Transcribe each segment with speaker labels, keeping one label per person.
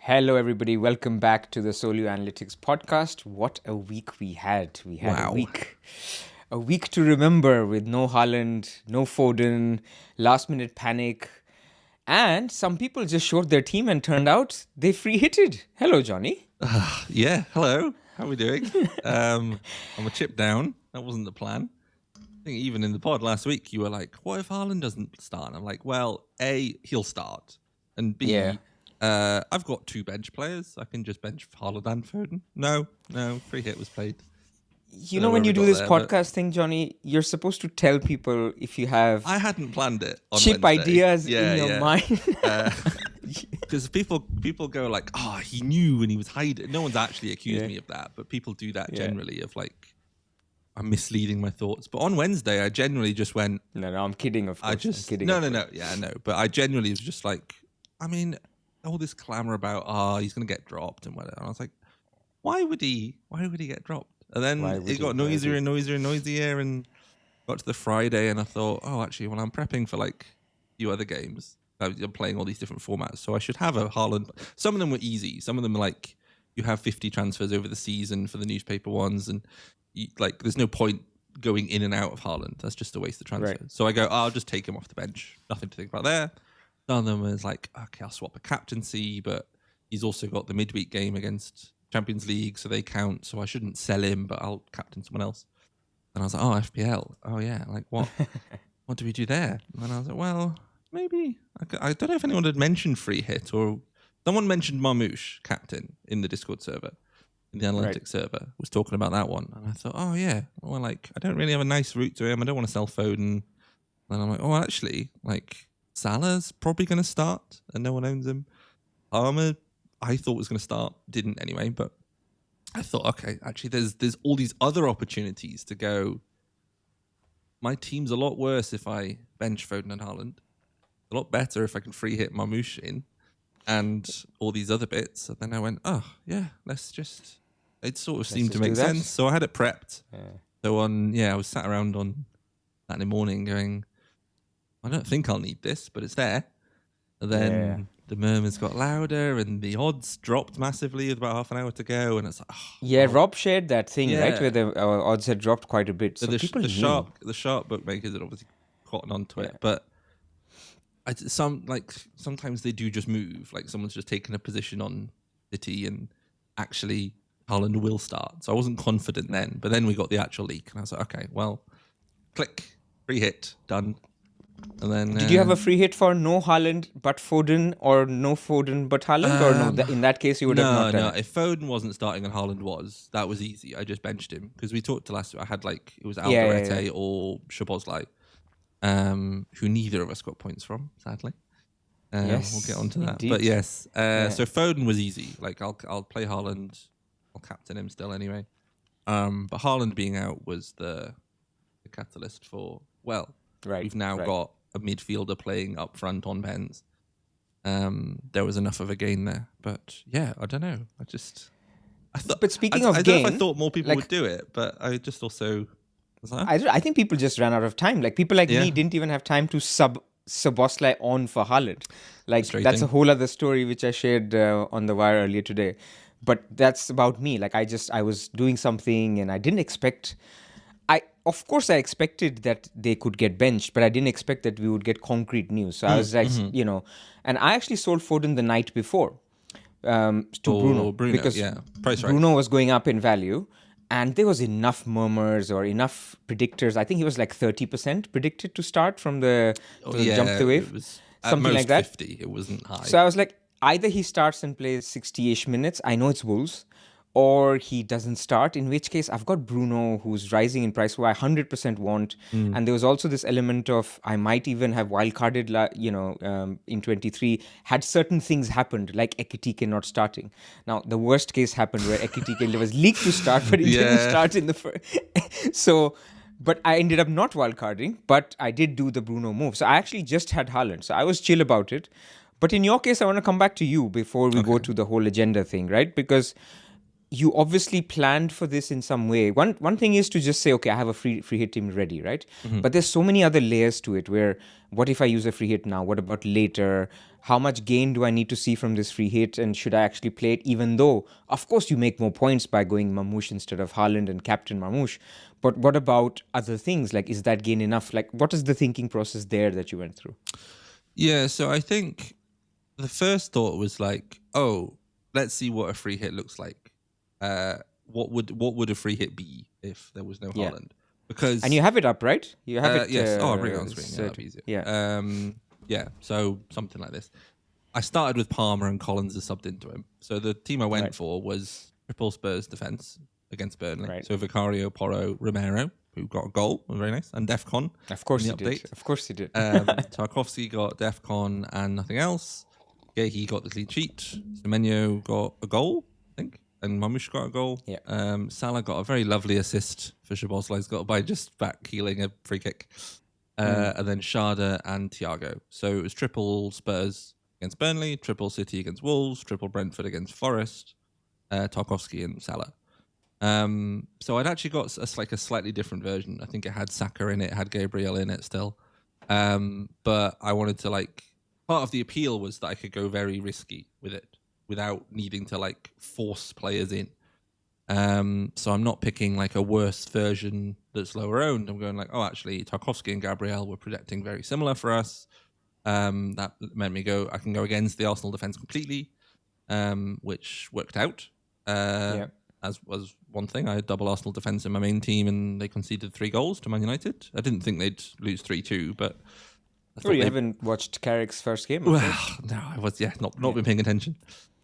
Speaker 1: Hello, everybody. Welcome back to the Solio Analytics podcast. What a week we had. We had
Speaker 2: Wow.
Speaker 1: a week to remember with no Haaland, no Foden, last-minute panic. And some people just showed their team and turned out they free-hitted. Hello, Johnny.
Speaker 2: Yeah, hello. How are we doing? I'm a chip down. That wasn't the plan. I think even in the pod last week, you were like, what if Haaland doesn't start? And I'm like, well, A, he'll start. And B,
Speaker 1: Yeah.
Speaker 2: I've got two bench players. I can just bench Haaland and Foden. No, free hit was played.
Speaker 1: You know, when you do this podcast thing, Johnny, you're supposed to tell people if you have
Speaker 2: I hadn't planned it on
Speaker 1: chip
Speaker 2: Wednesday.
Speaker 1: ideas in your mind.
Speaker 2: Because people go like, oh, he knew when he was hiding. No one's actually accused me of that, but people do that generally of like, I'm misleading my thoughts. But on Wednesday, I generally just went...
Speaker 1: No, I'm kidding, of course. I'm kidding.
Speaker 2: No. Yeah, I know. But I genuinely was just like, I mean, all this clamor about, he's going to get dropped and whatever. And I was like, why would he get dropped? And then it got noisier and noisier and got to the Friday and I thought, actually, well, I'm prepping for like a few other games. I'm playing all these different formats. So I should have a Haaland. Some of them were easy. Some of them like you have 50 transfers over the season for the newspaper ones. And there's no point going in and out of Haaland. That's just a waste of transfer. Right. So I go, I'll just take him off the bench. Nothing to think about there. Some of them was like, okay, I'll swap a captaincy, but he's also got the midweek game against Champions League, so they count. So I shouldn't sell him, but I'll captain someone else. And I was like, FPL. Oh yeah, like what? What do we do there? And I was like, well, maybe I don't know if anyone had mentioned free hit or someone mentioned Marmoush captain in the Discord server, in the analytics server, was talking about that one. And I thought, I don't really have a nice route to him. I don't want to sell Foden. And I'm like, actually, like Salah's probably going to start and no one owns him. Armour, I thought was going to start, didn't anyway, but I thought, okay, actually there's all these other opportunities to go. My team's a lot worse if I bench Foden and Haaland. A lot better if I can free hit Marmoush in and all these other bits. And then I went, let's just... It sort of seemed to make sense. So I had it prepped. Yeah. So I was sat around on Saturday morning going, I don't think I'll need this, but it's there. And then the murmurs got louder and the odds dropped massively with about half an hour to go. And it's like,
Speaker 1: Rob shared that thing, right? Where the odds had dropped quite a bit. So
Speaker 2: the sharp bookmakers had obviously caught onto it. But sometimes they do just move. Like someone's just taken a position on City and actually Haaland will start. So I wasn't confident then. But then we got the actual leak. And I was like, okay, well, click, free hit, done. And then,
Speaker 1: did you have a free hit for no Haaland but Foden or no Foden but Haaland? Or no, in that case you would have not done it?
Speaker 2: If Foden wasn't starting and Haaland that was easy. I just benched him because we talked to last week. I had it was Alderete or Szoboszlai, who neither of us got points from, sadly. We'll get onto that. Indeed. But yes, so Foden was easy. Like I'll play Haaland. I'll captain him still anyway. But Haaland being out was the catalyst for, we've now got a midfielder playing up front on pens. There was enough of a gain there. But yeah, I don't know. I thought.
Speaker 1: But speaking
Speaker 2: I
Speaker 1: of
Speaker 2: don't
Speaker 1: gain,
Speaker 2: know if I thought more people would do it, but I just also was like,
Speaker 1: I think people just ran out of time. Like people like me didn't even have time to sub Szoboszlai on for Haaland. Like that's a whole other story which I shared on the wire earlier today. But that's about me. Like I was doing something and I didn't expect. Of course, I expected that they could get benched, but I didn't expect that we would get concrete news. So I was like, and I actually sold Foden the night before to Bruno because Bruno was going up in value, and there was enough murmurs or enough predictors. I think he was like 30% predicted to start from the jump the wave,
Speaker 2: it was
Speaker 1: something like that.
Speaker 2: 50. It wasn't high.
Speaker 1: So I was like, either he starts and plays 60-ish minutes. I know it's Wolves. Or he doesn't start, in which case I've got Bruno, who's rising in price, who I 100% want. And there was also this element of I might even have wildcarded, in 23, had certain things happened, like Ekitike not starting. Now, the worst case happened where Ekitike was leaked to start, but he didn't start in the first. So, but I ended up not wildcarding, but I did do the Bruno move. So I actually just had Haaland. So I was chill about it. But in your case, I want to come back to you before we go to the whole agenda thing, right? Because you obviously planned for this in some way. One thing is to just say, okay, I have a free hit team ready, right? But there's so many other layers to it. Where what if I use a free hit now? What about later? How much gain do I need to see from this free hit? And should I actually play it? Even though, of course, you make more points by going Mamouche instead of Haaland and captain Mamouche. But what about other things? Like, is that gain enough? Like, what is the thinking process there that you went through?
Speaker 2: Yeah, so I think the first thought was like, oh, let's see what a free hit looks like. What would a free hit be if there was no Haaland? Because
Speaker 1: and you have it up, right? You have it.
Speaker 2: Yes. I'll bring it on screen. Yeah, that'd be easier.
Speaker 1: Yeah.
Speaker 2: Yeah. So something like this. I started with Palmer and Collins is subbed into him. So the team I went for was triple Spurs defense against Burnley. Right. So Vicario, Porro, Romero, who got a goal, very nice, and Defcon.
Speaker 1: Of course he did. Of course he did.
Speaker 2: Tarkovsky got Defcon and nothing else. He got the clean sheet. Semenyo got a goal, I think, and Mamouche got a goal.
Speaker 1: Yeah.
Speaker 2: Salah got a very lovely assist for Szoboszlai's got by just back healing a free kick. And then Sharda and Thiago. So it was triple Spurs against Burnley, triple City against Wolves, triple Brentford against Forest, Tarkovsky and Salah. So I'd actually got a slightly different version. I think it had Saka in it, had Gabriel in it still. But I wanted to part of the appeal was that I could go very risky with it without needing to force players in. So I'm not picking a worse version that's lower owned. I'm going actually Tarkovsky and Gabriel were projecting very similar for us. That meant I can go against the Arsenal defense completely, which worked out. As was one thing. I had double Arsenal defense in my main team and they conceded 3 goals to Man United. I didn't think they'd lose 3-2, but
Speaker 1: you haven't watched Carrick's first game?
Speaker 2: Well, no, I was not been paying attention.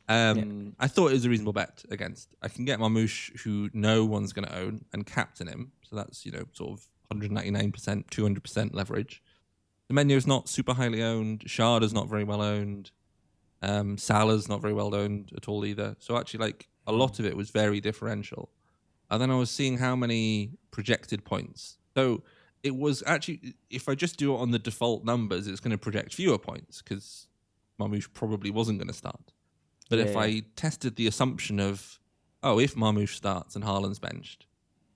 Speaker 2: I thought it was a reasonable bet against. I can get Mamouche, who no one's going to own, and captain him. So that's sort of 199%, 200% leverage. The menu's not super highly owned. Sharda's not very well owned. Salah's not very well owned at all either. So actually, a lot of it was very differential. And then I was seeing how many projected points. So it was actually, if I just do it on the default numbers, it's going to project fewer points because Mamouche probably wasn't going to start. But if I tested the assumption of, if Mamouche starts and Haaland's benched,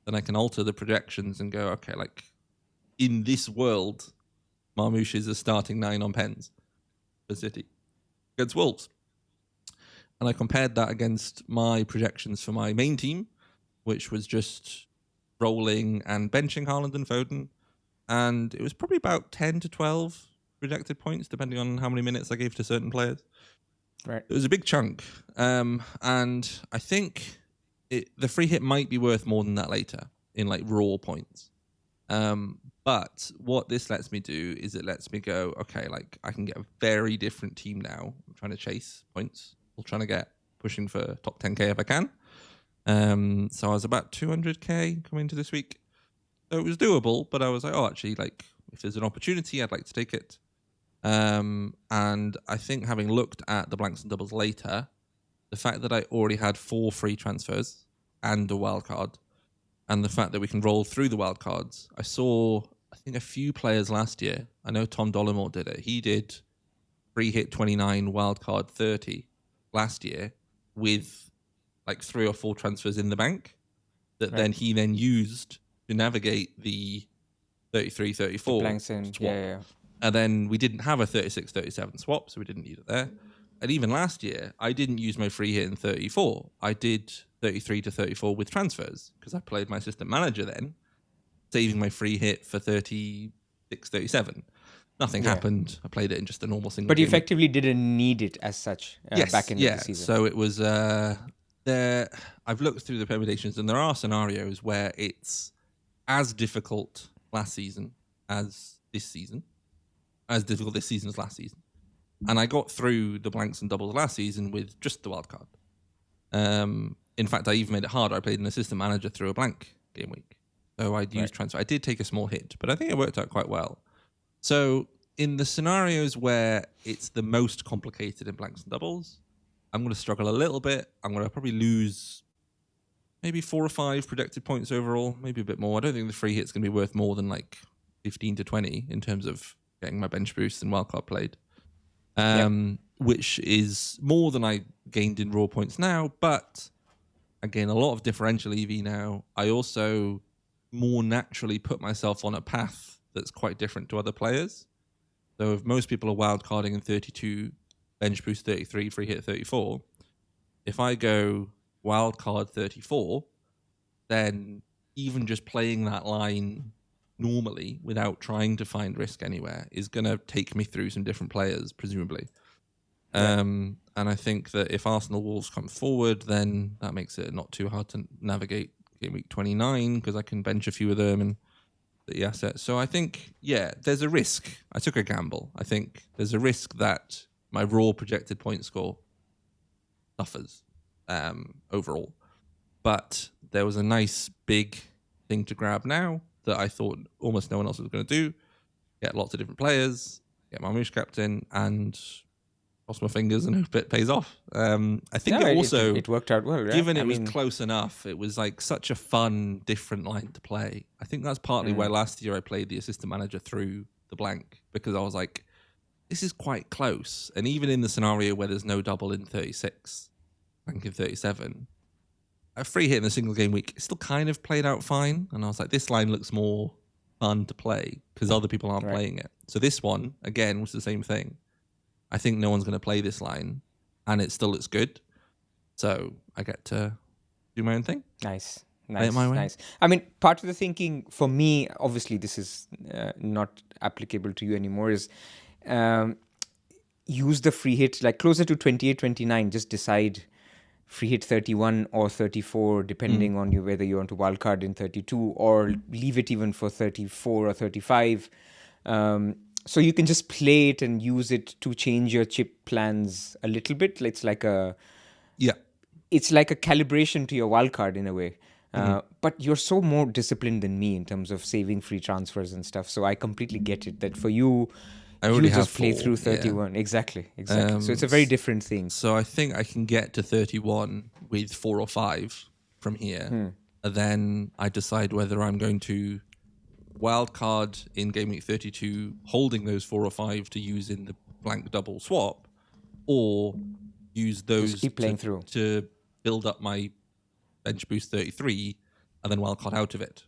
Speaker 2: then I can alter the projections and go, okay, in this world, Mamouche is a starting 9 on pens for City against Wolves. And I compared that against my projections for my main team, which was just rolling and benching Haaland and Foden. And it was probably about 10 to 12 projected points, depending on how many minutes I gave to certain players.
Speaker 1: Right.
Speaker 2: It was a big chunk. And I think the free hit might be worth more than that later in raw points. But what this lets me do is it lets me go, okay, I can get a very different team now. I'm trying to chase points. I'm trying to pushing for top 10k if I can. So I was about 200k coming into this week. So it was doable, but I was actually, if there's an opportunity, I'd like to take it. And I think having looked at the blanks and doubles later, the fact that I already had 4 free transfers and a wildcard, and the fact that we can roll through the wildcards, I saw, I think, a few players last year. I know Tom Dollimore did it. He did free hit 29, wildcard 30 last year with 3 or 4 transfers in the bank that he then used to navigate the 33, 34
Speaker 1: blanks in,
Speaker 2: swap. And then we didn't have a 36, 37 swap, so we didn't need it there. And even last year, I didn't use my free hit in 34. I did 33 to 34 with transfers because I played my assistant manager then, saving my free hit for 36, 37. Nothing happened. I played it in just a normal single.
Speaker 1: But you effectively didn't need it as such back in the season.
Speaker 2: So it was there. I've looked through the permutations, and there are scenarios where it's as difficult last season as this season, as difficult this season as last season. And I got through the blanks and doubles last season with just the wild card. In fact, I even made it harder. I played an assistant manager through a blank game week. So I'd use transfer. I did take a small hit, but I think it worked out quite well. So in the scenarios where it's the most complicated in blanks and doubles, I'm going to struggle a little bit. I'm going to probably lose maybe 4 or 5 projected points overall, maybe a bit more. I don't think the free hit's going to be worth more than 15 to 20 in terms of getting my bench boost and wildcard played, which is more than I gained in raw points now. But gain a lot of differential EV now. I also more naturally put myself on a path that's quite different to other players. So if most people are wildcarding in 32, bench boost 33, free hit 34, if I go wildcard 34, then even just playing that line normally without trying to find risk anywhere is going to take me through some different players, presumably. Yeah. And I think that if Arsenal Wolves come forward, then that makes it not too hard to navigate game week 29 because I can bench a few of them and the assets. So I think, there's a risk. I took a gamble. I think there's a risk that my raw projected point score suffers overall. But there was a nice big thing to grab now that I thought almost no one else was going to do. Get lots of different players, get my Marmoush captain, and cross my fingers and hope it pays off. I think it
Speaker 1: worked out well, right?
Speaker 2: Given it was close enough, it was like such a fun, different line to play. I think that's partly why last year I played the assistant manager through the blank, because I was like, this is quite close. And even in the scenario where there's no double in 36, blank in 37, a free hit in a single game week still kind of played out fine. And I was like, this line looks more fun to play because other people aren't playing it. So this one, again, was the same thing. I think no one's going to play this line, and it still looks good. So I get to do my own thing.
Speaker 1: Nice. I mean, part of the thinking for me, obviously this is not applicable to you anymore, is use the free hit, like closer to 28, 29, just decide free hit 31 or 34, depending on you whether you want to wildcard in 32 or leave it even for 34 or 35. So you can just play it and use it to change your chip plans a little bit. It's like a calibration to your wildcard in a way. But you're so more disciplined than me in terms of saving free transfers and stuff. So I completely get it that for you, you just play through 31. Yeah. Exactly. So it's a very different thing.
Speaker 2: So I think I can get to 31 with 4 or 5 from here. And then I decide whether I'm going to wildcard in game week 32, holding those 4 or 5 to use in the blank double swap, or use those to build up my bench boost 33 and then wildcard out of it.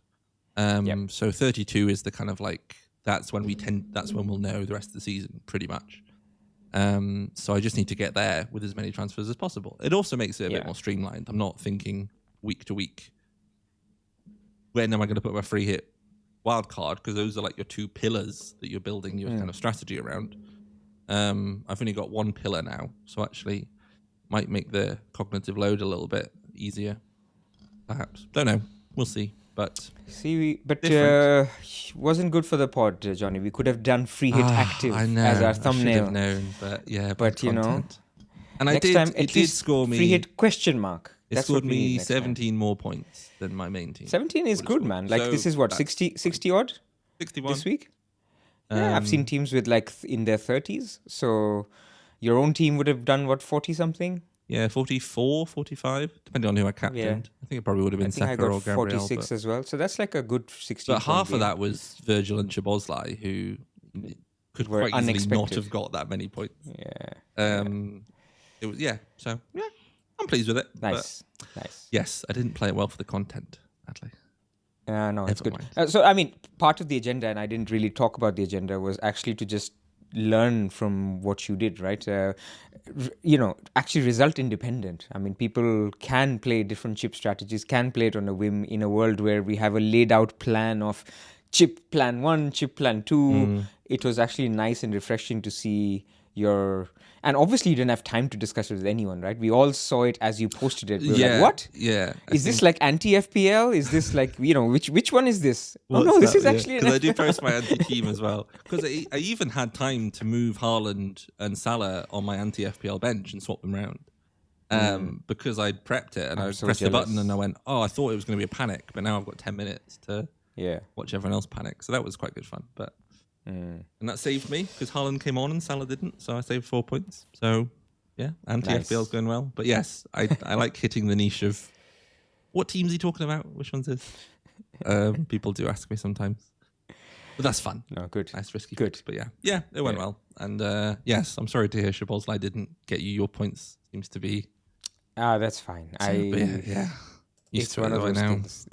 Speaker 2: So 32 is the kind of like, that's when we'll know the rest of the season pretty much. So I just need to get there with as many transfers as possible. It also makes it a bit more streamlined. I'm not thinking week to week, when am I going to put my free hit wildcard, because those are like your 2 pillars that you're building your kind of strategy around. I've only got 1 pillar now, so actually might make the cognitive load a little bit easier, perhaps. Don't know. We'll see. But
Speaker 1: wasn't good for the pod, Johnny. We could have done free hit active as our thumbnail.
Speaker 2: I should have known, but
Speaker 1: you know,
Speaker 2: and
Speaker 1: next time it did score me free hit question mark.
Speaker 2: It scored me 17 more points than my main team.
Speaker 1: 17 is good, man. Like, so this is what, 60 odd?
Speaker 2: 61
Speaker 1: this week? Yeah, I've seen teams with like in their 30s. So your own team would have done what, 40 something?
Speaker 2: Yeah, 44, 45, depending on who I captained. Yeah. I think it probably would have been Saka or Gabriel.
Speaker 1: 46 as well. So that's like a good 60.
Speaker 2: But half of that was Virgil and Szoboszlai, who could quite easily not have got that many points.
Speaker 1: Yeah.
Speaker 2: It was So I'm pleased with it.
Speaker 1: Nice.
Speaker 2: Yes, I didn't play it well for the content, sadly.
Speaker 1: No, it's good. So, I mean, part of the agenda, and I didn't really talk about the agenda, was actually to just learn from what you did, right? Actually result independent. I mean, people can play different chip strategies, can play it on a whim in a world where we have a laid out plan of chip plan 1, chip plan 2. It was actually nice and refreshing to see your... And obviously you didn't have time to discuss it with anyone, right? We all saw it as you posted it. We were like, what?
Speaker 2: Yeah.
Speaker 1: Is this like anti-FPL? Is this like, which one is this? This is actually...
Speaker 2: Because I do post my anti-team as well. Because I even had time to move Haaland and Salah on my anti-FPL bench and swap them around. Because I'd prepped it and I pressed the button and I went, I thought it was going to be a panic, but now I've got 10 minutes to watch everyone else panic. So that was quite good fun. But... And that saved me because Haaland came on and Salah didn't, so I saved 4 points. So yeah, anti-FPL's going well. But yes, I like hitting the niche of what team's he talking about? Which one's this? People do ask me sometimes, but that's fun.
Speaker 1: No, good.
Speaker 2: Nice risky.
Speaker 1: Good.
Speaker 2: Fix, but yeah, it went well. And yes, I'm sorry to hear Szoboszlai didn't get you your points. Seems to be
Speaker 1: That's fine.
Speaker 2: Yeah.
Speaker 1: It's one of those things.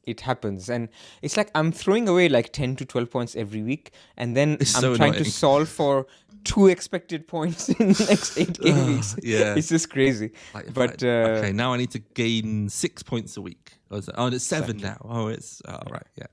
Speaker 1: It happens, and it's like I'm throwing away like 10 to 12 points every week, and then I'm trying to solve for 2 expected points in the next 8 game weeks.
Speaker 2: Yeah,
Speaker 1: it's just crazy.
Speaker 2: Okay, now I need to gain 6 points a week. It's 7 now. Right. Yeah.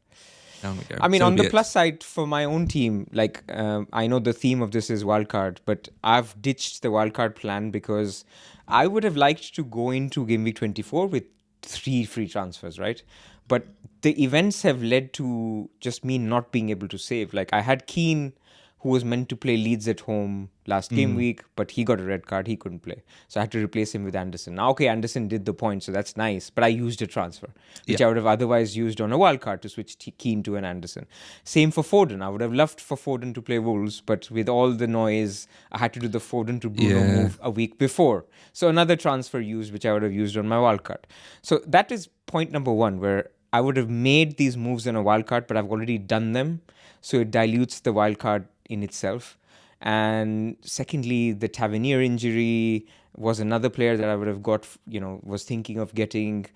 Speaker 2: Down we go.
Speaker 1: I mean, on the plus side for my own team, like I know the theme of this is wildcard, but I've ditched the wildcard plan because I would have liked to go into Game Week 24 with 3 free transfers, right? But the events have led to just me not being able to save. Like I had Keane, who was meant to play Leeds at home last game week, but he got a red card. He couldn't play. So I had to replace him with Anderson. Now, okay, Anderson did the point, so that's nice. But I used a transfer, which I would have otherwise used on a wild card to switch Keane to an Anderson. Same for Foden. I would have loved for Foden to play Wolves, but with all the noise, I had to do the Foden to Bruno move a week before. So another transfer used, which I would have used on my wild card. So that is point number 1, where I would have made these moves on a wild card, but I've already done them. So it dilutes the wild card in itself. And secondly, the Tavernier injury was another player that I would have got, was thinking of getting.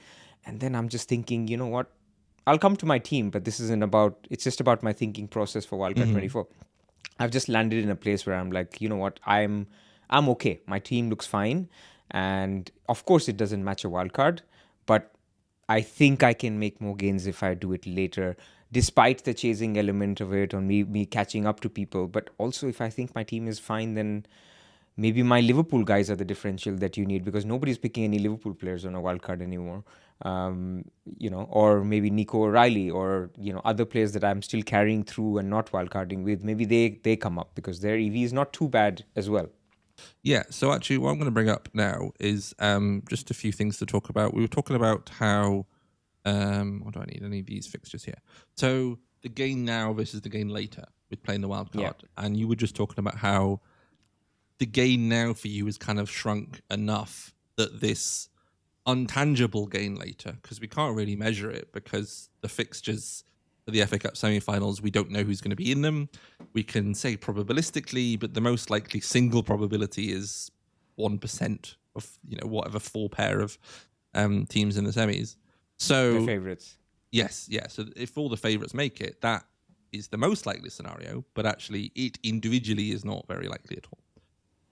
Speaker 1: And then I'm just thinking, you know what? I'll come to my team, but this isn't about, it's just about my thinking process for Wildcard 24. I've just landed in a place where I'm like, you know what? I'm okay. My team looks fine. And of course, it doesn't match a wildcard, but I think I can make more gains if I do it later, despite the chasing element of it, or me catching up to people. But also, if I think my team is fine, then maybe my Liverpool guys are the differential that you need, because nobody's picking any Liverpool players on a wildcard anymore. Or maybe Nico O'Reilly, or other players that I'm still carrying through and not wildcarding with. Maybe they come up because their EV is not too bad as well.
Speaker 2: Yeah, so actually what I'm going to bring up now is just a few things to talk about. We were talking about how, what do I need? I need these fixtures here. So the gain now versus the gain later with playing the wild card. Yeah. And you were just talking about how the gain now for you is kind of shrunk enough that this untangible gain later, because we can't really measure it because the fixtures for the FA Cup semi-finals, we don't know who's going to be in them. We can say probabilistically, but the most likely single probability is 1% of whatever 4 pair of teams in the semis. So
Speaker 1: the favourites.
Speaker 2: Yes, yeah. So if all the favourites make it, that is the most likely scenario, but actually it individually is not very likely at all.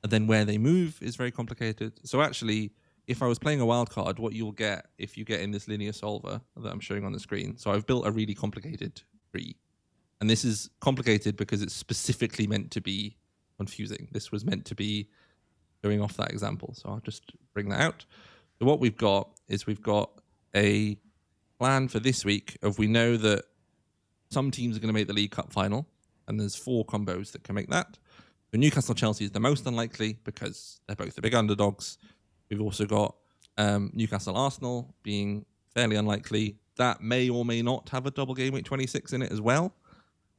Speaker 2: And then where they move is very complicated. So actually, if I was playing a wildcard, what you'll get if you get in this linear solver that I'm showing on the screen. So I've built a really complicated tree. And this is complicated because it's specifically meant to be confusing. This was meant to be going off that example. So I'll just bring that out. So what we've got is we've got a plan for this week of, we know that some teams are going to make the League Cup final, and there's 4 combos that can make that. So Newcastle-Chelsea is the most unlikely because they're both the big underdogs. We've also got Newcastle-Arsenal being fairly unlikely. That may or may not have a double game week 26 in it as well.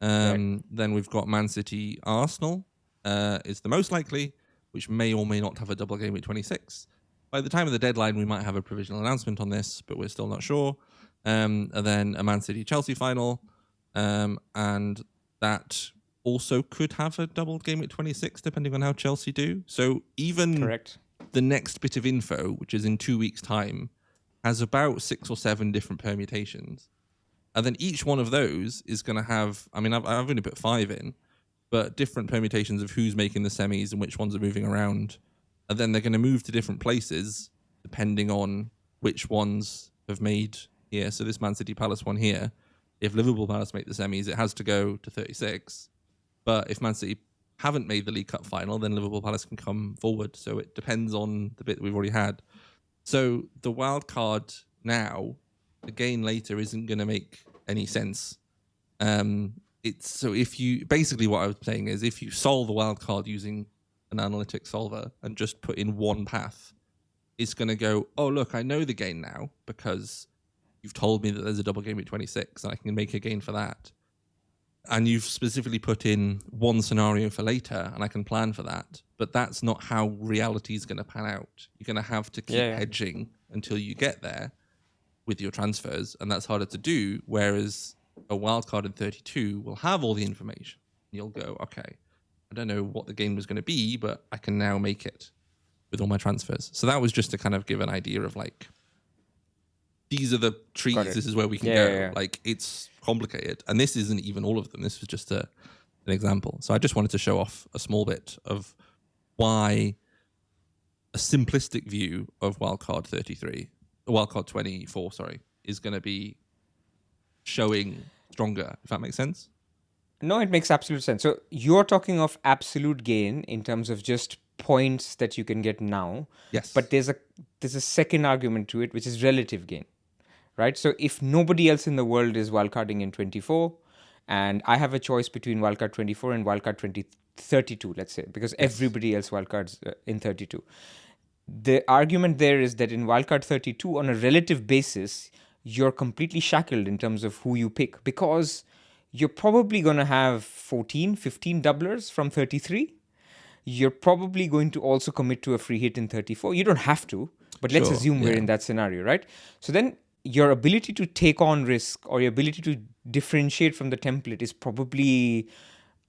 Speaker 2: Right. Then we've got Man City-Arsenal is the most likely, which may or may not have a double game week 26. By the time of the deadline, we might have a provisional announcement on this, but we're still not sure. And then a Man City-Chelsea final, and that also could have a double game week 26, depending on how Chelsea do. So even
Speaker 1: Correct.
Speaker 2: The next bit of info, which is in 2 weeks' time, has about 6 or 7 different permutations. And then each one of those is going to have, I've only put 5 in, but different permutations of who's making the semis and which ones are moving around. And then they're going to move to different places depending on which ones have made here. So this Man City Palace one here, if Liverpool Palace make the semis, it has to go to 36. But if Man City haven't made the League Cup final, then Liverpool Palace can come forward. So it depends on the bit that we've already had. So the wild card now, the gain later, isn't going to make any sense. Basically what I was saying is, if you solve the wild card using an analytic solver and just put in one path, it's going to go, oh, look, I know the gain now because you've told me that there's a double game at 26 and I can make a gain for that. And you've specifically put in one scenario for later and I can plan for that. But that's not how reality is going to pan out. You're going to have to keep hedging until you get there with your transfers. And that's harder to do. Whereas a wildcard in 32 will have all the information. You'll go, okay, I don't know what the game was going to be, but I can now make it with all my transfers. So that was just to kind of give an idea of like, these are the trees. This is where we can go. Yeah. Like, it's complicated. And this isn't even all of them. This was just an example. So I just wanted to show off a small bit of why a simplistic view of wildcard 24, is going to be showing stronger, if that makes sense.
Speaker 1: No, it makes absolute sense. So you're talking of absolute gain in terms of just points that you can get now.
Speaker 2: Yes.
Speaker 1: But there's a second argument to it, which is relative gain, right? So if nobody else in the world is wildcarding in 24, and I have a choice between wildcard 24 and wildcard 32, let's say, because everybody else wildcards in 32. The argument there is that in wildcard 32, on a relative basis, you're completely shackled in terms of who you pick, because you're probably going to have 14, 15 doublers from 33. You're probably going to also commit to a free hit in 34. You don't have to, but let's assume we're in that scenario, right? So then your ability to take on risk or your ability to differentiate from the template is probably,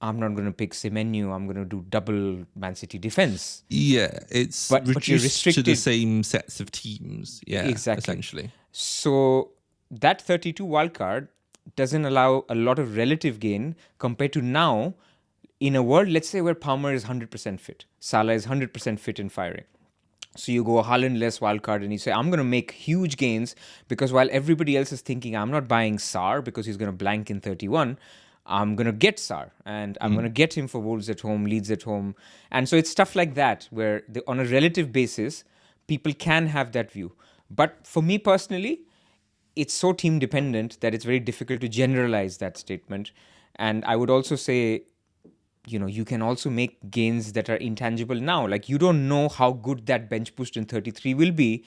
Speaker 1: I'm not going to pick Semenyo, I'm going to do double Man City defense.
Speaker 2: Yeah, it's but you're restricted to the same sets of teams. Yeah, exactly. Essentially.
Speaker 1: So that 32 wildcard doesn't allow a lot of relative gain compared to now in a world, let's say, where Palmer is 100% fit. Salah is 100% fit and firing. So you go a Haaland-less wildcard and you say, I'm going to make huge gains because while everybody else is thinking, I'm not buying Sarr because he's going to blank in 31, I'm going to get Sarr and I'm going to get him for Wolves at home, Leeds at home. And so it's stuff like that where on a relative basis, people can have that view. But for me personally, it's so team dependent that it's very difficult to generalize that statement. And I would also say, you can also make gains that are intangible now. Like, you don't know how good that bench boost in 33 will be.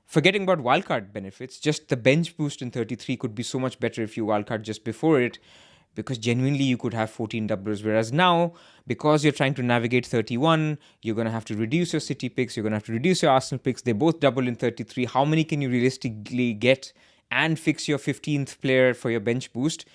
Speaker 1: Forgetting about wildcard benefits, just the bench boost in 33 could be so much better if you wildcard just before it, because genuinely you could have 14 doublers. Whereas now, because you're trying to navigate 31, you're going to have to reduce your City picks, you're going to have to reduce your Arsenal picks. They both double in 33. How many can you realistically get and fix your 15th player for your bench boost?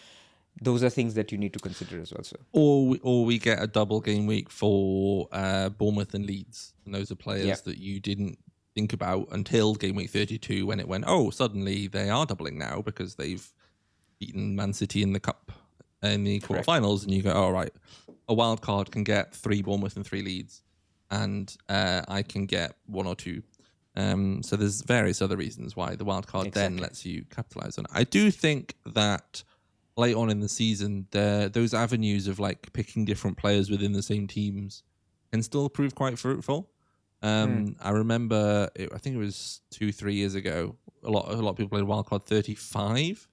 Speaker 1: Those are things that you need to consider as well. So.
Speaker 2: Or we get a double game week for Bournemouth and Leeds. And those are players that you didn't think about until game week 32 when it went, suddenly they are doubling now because they've beaten Man City in the Cup in the quarterfinals. And you go, right, a wild card can get 3 Bournemouth and 3 Leeds. And I can get 1 or 2. So there's various other reasons why the wild card then lets you capitalize on it. I do think that late on in the season, those avenues of like picking different players within the same teams can still prove quite fruitful. I remember, I think it was 2-3 years ago, a lot of people played wildcard 35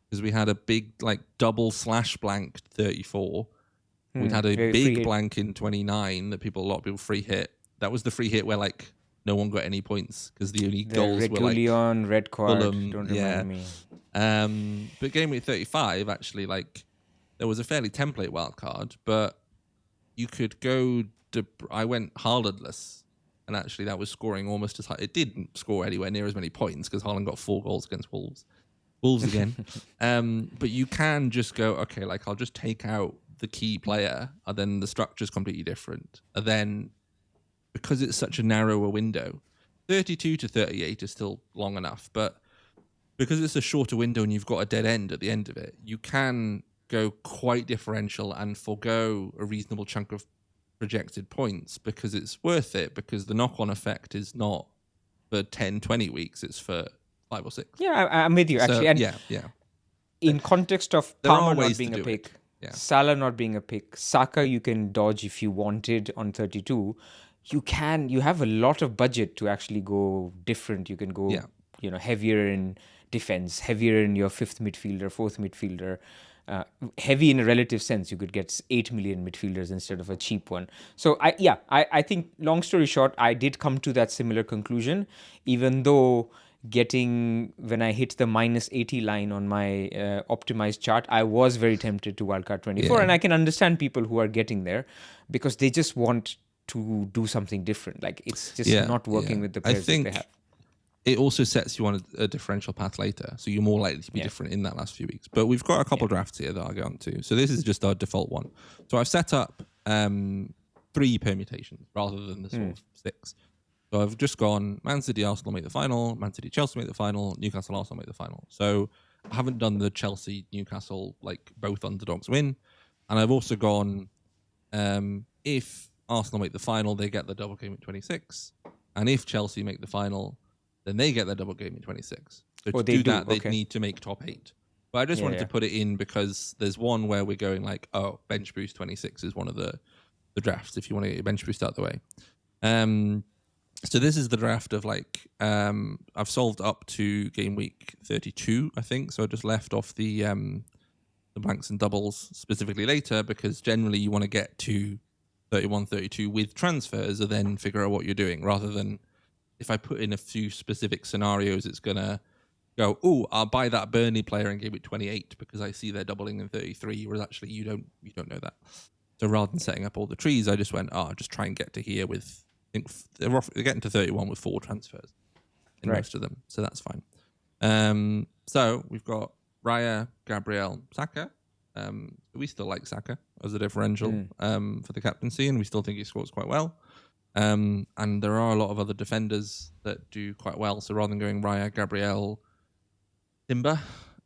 Speaker 2: because we had a big like double / blank 34. We'd had a big blank in 29 that a lot of people free hit. That was the free hit where like no one got any points because the only goals were like
Speaker 1: Regulion, red card. Don't remind me.
Speaker 2: But game week 35, actually, like there was a fairly template wildcard, but you could go. I went Haalandless, and actually that was scoring almost as high. It didn't score anywhere near as many points because Haaland got 4 goals against Wolves. Wolves again. But you can just go, okay, like I'll just take out the key player, and then the structure's completely different. And then because it's such a narrower window, 32 to 38 is still long enough, but because it's a shorter window and you've got a dead end at the end of it, you can go quite differential and forgo a reasonable chunk of projected points because it's worth it, because the knock-on effect is not for 10, 20 weeks, it's for 5 or 6.
Speaker 1: Yeah, I'm with you, actually. And in context of Palmer not being a pick, Salah not being a pick, Saka you can dodge if you wanted on 32. You have a lot of budget to actually go different. You can go, heavier in defense, heavier in your 5th midfielder, 4th midfielder, heavy in a relative sense. You could get 8 million midfielders instead of a cheap one. So I think, long story short, I did come to that similar conclusion, even though when I hit the minus 80 line on my optimized chart, I was very tempted to wildcard 24. And I can understand people who are getting there because they just want to do something different. Like, it's just not working with the players that they have.
Speaker 2: It also sets you on a differential path later, so you're more likely to be different in that last few weeks. But we've got a couple drafts here that I'll get on to. So this is just our default one. So I've set up 3 permutations rather than the sort of 6. So I've just gone Man City, Arsenal make the final, Man City, Chelsea make the final, Newcastle, Arsenal make the final. So I haven't done the Chelsea, Newcastle, like both underdogs win. And I've also gone, if Arsenal make the final, they get the double game at 26. And if Chelsea make the final, then they get their double game at 26. So to do that, they'd need to make top 8. But I just wanted to put it in because there's one where we're going like, oh, bench boost 26 is one of the drafts if you want to get your bench boost out of the way. So this is the draft of like, I've solved up to game week 32, I think. So I just left off the blanks and doubles specifically later because generally you want to get to 31, 32 with transfers and then figure out what you're doing rather than if I put in a few specific scenarios, it's going to go, oh, I'll buy that Burnley player in game week 28 because I see they're doubling in 33, whereas actually you don't know that. So rather than setting up all the trees, I just went, I'll just try and get to here with, I think they're getting to 31 with 4 transfers in most of them. So that's fine. So we've got Raya, Gabriel, Saka. We still like Saka as a differential for the captaincy, and we still think he scores quite well. And there are a lot of other defenders that do quite well. So rather than going Raya, Gabriel, Timber,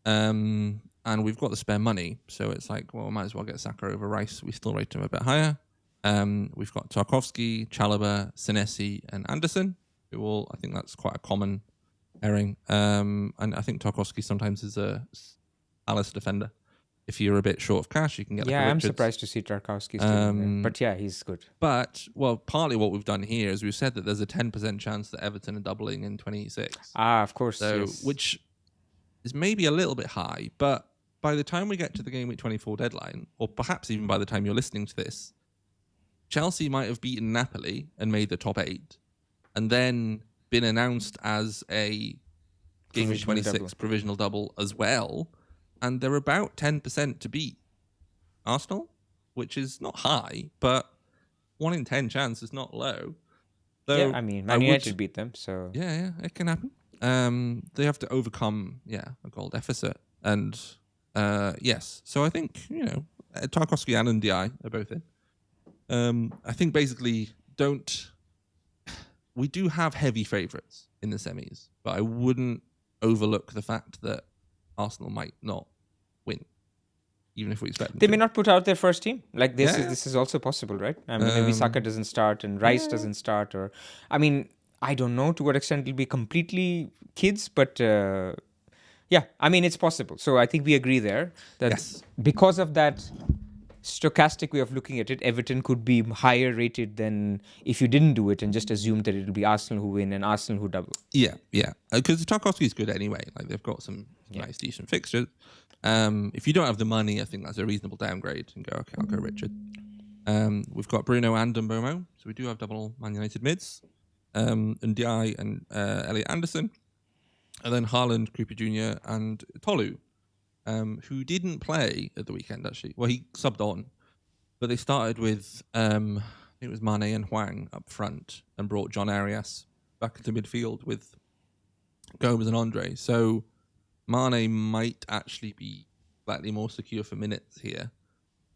Speaker 2: and we've got the spare money, so it's like, well, might as well get Saka over Rice. We still rate him a bit higher. We've got Tarkowski, Chalobah, Senesi, and Anderson, who all, I think that's quite a common pairing. And I think Tarkowski sometimes is a Alice defender. If you're a bit short of cash, you can get like
Speaker 1: I'm surprised to see Tarkowski still in there. But yeah, he's good.
Speaker 2: But, well, partly what we've done here is we've said that there's a 10% chance that Everton are doubling in 26.
Speaker 1: Of course.
Speaker 2: So, which is maybe a little bit high, but by the time we get to the game week 24 deadline, or perhaps even by the time you're listening to this, Chelsea might have beaten Napoli and made the top 8 and then been announced as a game week 26 provisional double as well. And they're about 10% to beat Arsenal, which is not high, but 1 in 10 chance is not low.
Speaker 1: So I mean, Man United beat them, so...
Speaker 2: Yeah, it can happen. They have to overcome, a goal deficit. And, yes. So I think, Tarkowski and Ndiaye are both in. I think basically we do have heavy favourites in the semis, but I wouldn't overlook the fact that Arsenal might not win, even if we expect them
Speaker 1: They may not put out their first team. Like this is also possible, right? I mean, maybe Saka doesn't start and Rice doesn't start, or I mean, I don't know to what extent it'll be completely kids, but I mean, it's possible. So I think we agree there that because of that stochastic way of looking at it, Everton could be higher rated than if you didn't do it and just assumed that it'll be Arsenal who win and Arsenal who double.
Speaker 2: Yeah. Because Tarkowski is good anyway. Like they've got some nice, decent fixtures. If you don't have the money, I think that's a reasonable downgrade and go, okay, I'll go Richard. We've got Bruno and Mbomo, so we do have double Man United mids. Ndiaye and Elliot Anderson. And then Haaland, Kroupi Jr and Tolu. Who didn't play at the weekend, actually. Well, he subbed on. But they started with, I think it was Mane and Hwang up front and brought John Arias back into midfield with Gomez and Andre. So Mane might actually be slightly more secure for minutes here.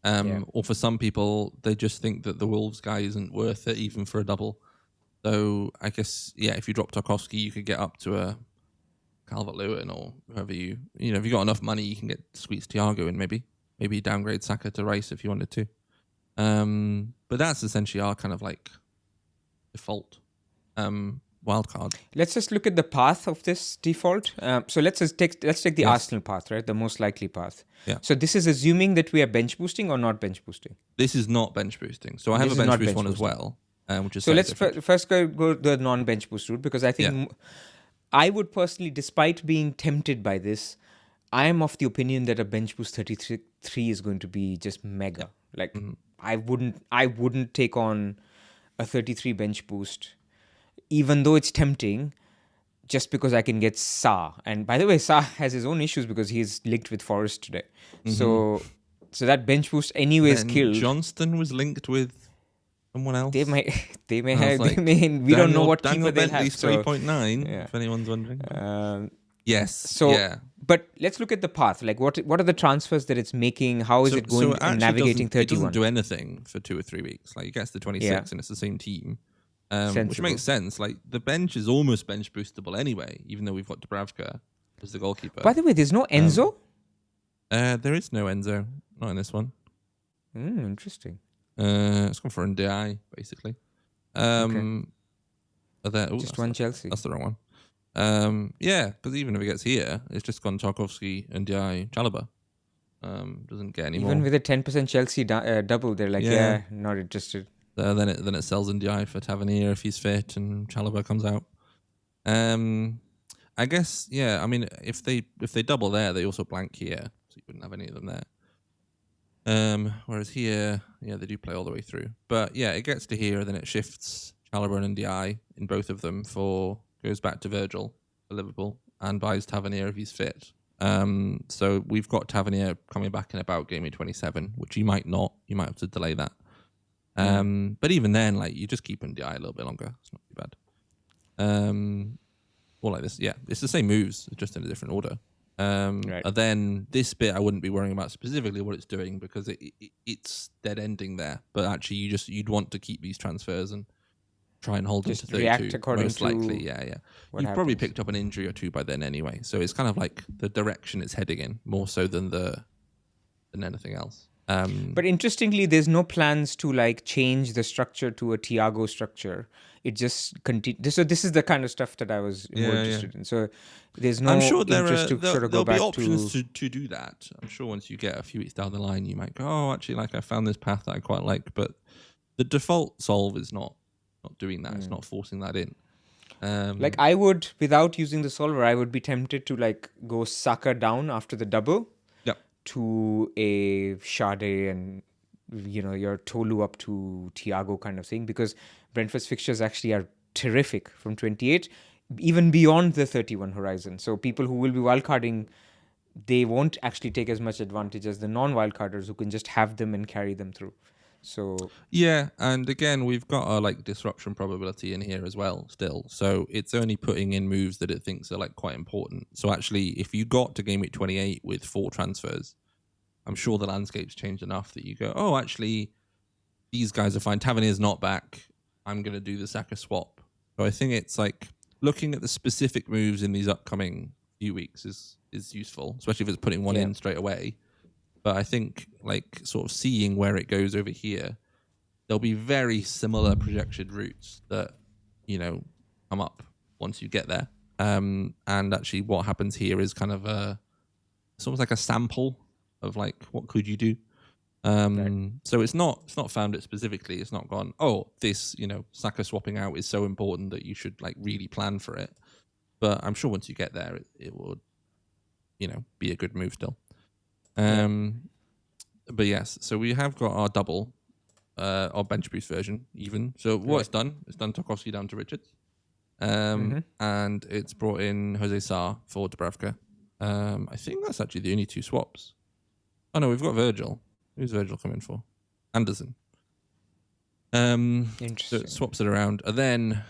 Speaker 2: Or for some people, they just think that the Wolves guy isn't worth it even for a double. So I guess, if you drop Tarkowski, you could get up to a Calvert-Lewin or whoever if you got enough money, you can get squeeze Thiago in maybe downgrade Saka to Rice if you wanted to. But that's essentially our kind of like default wildcard.
Speaker 1: Let's just look at the path of this default. So let's take the Arsenal path, right? The most likely path.
Speaker 2: Yeah.
Speaker 1: So this is assuming that we are bench boosting or not bench boosting.
Speaker 2: This is not bench boosting. So I have a bench boost one as well, which is
Speaker 1: so. Let's first go the non-bench boost route because I think. I would personally, despite being tempted by this, I am of the opinion that a bench boost 33 is going to be just mega. Like I wouldn't take on a 33 bench boost, even though it's tempting, just because I can get Sa. And by the way, Sa has his own issues because he's linked with Forest today. So that bench boost anyway is killed.
Speaker 2: Johnston was linked with someone else.
Speaker 1: They may have. We don't know what keeper they have.
Speaker 2: 3.9. If anyone's wondering. Yes.
Speaker 1: So, but let's look at the path. Like, what are the transfers that it's making? How is it going and navigating 31?
Speaker 2: It doesn't do anything for 2 or 3 weeks. Like, it gets to 26 and it's the same team. which makes sense. Like the bench is almost bench boostable anyway, even though we've got Dubravka as the goalkeeper.
Speaker 1: By the way, there's no Enzo?
Speaker 2: There is no Enzo, not in this one.
Speaker 1: Interesting.
Speaker 2: It's gone for Ndiaye, basically. Just
Speaker 1: one Chelsea.
Speaker 2: That's the wrong one. Because even if it gets here, it's just gone Tarkowski, Ndiaye, Chalobah. Doesn't get any more.
Speaker 1: Even with a 10% Chelsea double, they're like, not interested.
Speaker 2: Then it sells Ndiaye for Tavernier if he's fit and Chalobah comes out. I guess, I mean, if they double there, they also blank here, so you wouldn't have any of them there. Whereas here, they do play all the way through. But it gets to here, then it shifts Chalobah and Ndiaye in both of them goes back to Virgil for Liverpool and buys Tavernier if he's fit. So we've got Tavernier coming back in about game week 27, which you might not. You might have to delay that. But even then, like, you just keep Ndiaye a little bit longer. It's not too bad. Or like this, it's the same moves, just in a different order. Right. And then this bit I wouldn't be worrying about specifically what it's doing because it's dead ending there. But actually, you'd want to keep these transfers and try and hold
Speaker 1: just
Speaker 2: them to 32.
Speaker 1: React according
Speaker 2: most
Speaker 1: to
Speaker 2: likely, You've probably picked up an injury or two by then anyway. So it's kind of like the direction it's heading in more so than anything else.
Speaker 1: But interestingly, there's no plans to like change the structure to a Thiago structure. It just continues. So this is the kind of stuff that I was more interested in. So there's no interest to sort of go back to...
Speaker 2: There'll be options to do that. I'm sure once you get a few weeks down the line, you might go, oh, actually, like I found this path that I quite like. But the default solve is not doing that. It's not forcing that in.
Speaker 1: Like I would, without using the solver, I would be tempted to like go Saka down after the double. To a Sade and your Tolu up to Thiago kind of thing, because Brentford's fixtures actually are terrific from 28, even beyond the 31 horizon. So people who will be wildcarding, they won't actually take as much advantage as the non-wildcarders who can just have them and carry them through. So
Speaker 2: and again, we've got a like disruption probability in here as well still. So it's only putting in moves that it thinks are like quite important. So actually, if you got to game week 28 with 4 transfers, I'm sure the landscape's changed enough that you go, oh, actually, these guys are fine. Tavernier's not back. I'm going to do the Saka swap. So I think it's like looking at the specific moves in these upcoming few weeks is useful, especially if it's putting one in straight away. But I think like sort of seeing where it goes over here, there'll be very similar projected routes that, come up once you get there. And actually what happens here is kind of it's almost like a sample of like, what could you do? So it's not found it specifically. It's not gone, oh, this, Saka swapping out is so important that you should like really plan for it. But I'm sure once you get there, it will, be a good move still. But yes, so we have got our double, our bench boost version even. So what it's done Tarkowski down to Richards. And it's brought in Jose Sarr for Dubravka. I think that's actually the only 2 swaps. Oh no, we've got Virgil. Who's Virgil coming for? Anderson.
Speaker 1: Interesting.
Speaker 2: So it swaps it around. And then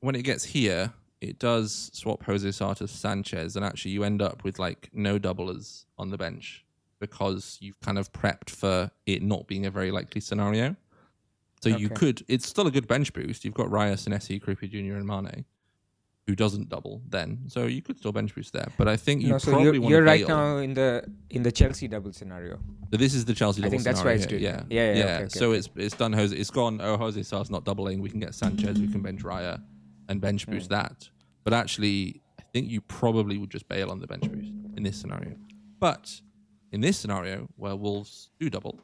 Speaker 2: when it gets here, it does swap Jose Sarr to Sanchez, and actually you end up with like no doublers on the bench because you've kind of prepped for it not being a very likely scenario. So you could, it's still a good bench boost. You've got Raya, Senesi, Kroupi Jr and Mane, who doesn't double then. So you could still bench boost there. But I think you probably want to
Speaker 1: You're right now in the Chelsea double scenario.
Speaker 2: So this is the Chelsea double scenario.
Speaker 1: I think that's why it's doing
Speaker 2: Yeah. So it's done Jose. It's gone, Jose Sarr's not doubling. We can get Sanchez, we can bench Raya and bench boost that. But actually, I think you probably would just bail on the bench boost in this scenario. But in this scenario, where Wolves do double,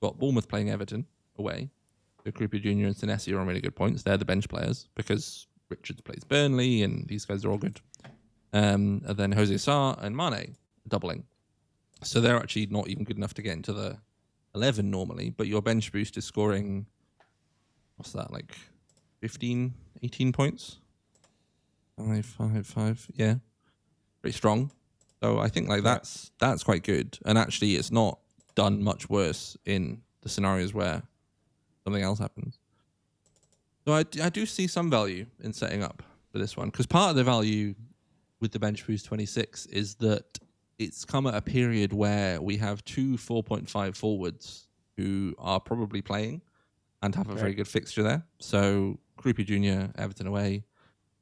Speaker 2: got Bournemouth playing Everton away. So Kroupi Jr and Senesi are on really good points. They're the bench players because Richards plays Burnley and these guys are all good. And then Jose Sarr and Mane doubling. So they're actually not even good enough to get into the 11 normally, but your bench boost is scoring, what's that, like 15, 18 points? 5. Yeah. Pretty strong. So I think like that's quite good. And actually it's not done much worse in the scenarios where something else happens. So I do see some value in setting up for this one, because part of the value with the bench boost 26 is that it's come at a period where we have 2 4.5 forwards who are probably playing, and have a very good fixture there. So Kroupi Jr, Everton away,